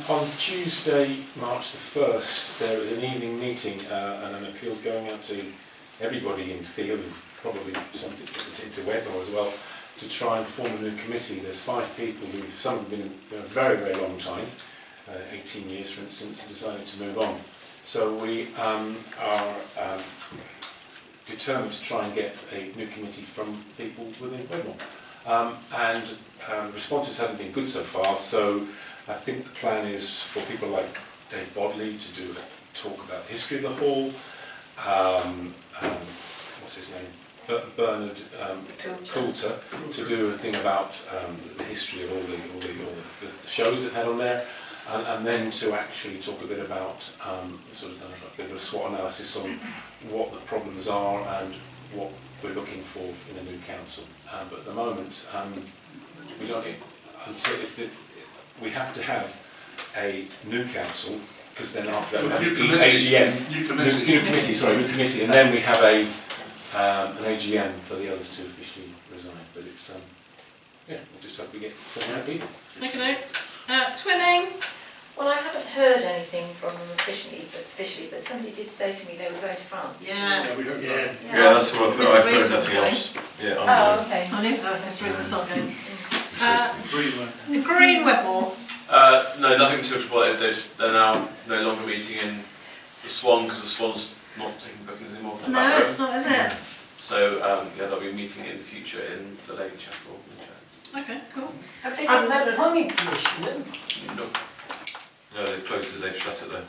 On Tuesday, March the 1st, there is an evening meeting and an appeal's going out to everybody in field and probably something to Wedmore as well, to try and form a new committee. There's 5 people who, some have been a very, very long time, 18 years for instance, and decided to move on. So we are determined to try and get a new committee from people within Wedmore. And responses haven't been good so far, so I think the plan is for people like Dave Bodley to do a talk about the history of the hall. What's his name? Bernard Coulter to do a thing about the history of all the shows it had on there, and then to actually talk a bit about sort of a bit of a SWOT analysis on what the problems are and what we're looking for in a new council. But at the moment, we don't until we have to have a new council, because then after that we have an AGM, new committee, and then we have an AGM for the others to officially resign. But it's yeah, we'll just hope we get some happy. Make a note. Twinning. Well, I haven't heard anything from them officially, but somebody did say to me they were going to France. Yeah. we hope Yeah, that's what I've heard. I've heard nothing else. Yeah, Oh, okay. I knew Mr. Rees is not going. Green Wedmore. No, nothing to report. They're now no longer meeting in the Swan, because the Swan's not taking bookings anymore for No, it's not, is it? So yeah, they'll be meeting in the future in the Lady Chapel. Okay, cool. Have they got that planning permission then? Nope. No, they've closed it, they've shut it there.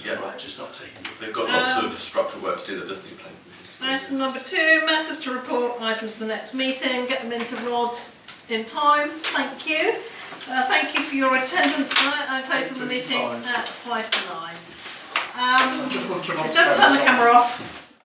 Yeah, just not taking. They've got lots of structural work to do that doesn't need planning. Item number 2, matters to report, items for the next meeting, get them into Rod's in time. Thank you. Thank you for your attendance tonight. I close the meeting at 5 to 9. Just turn the camera off.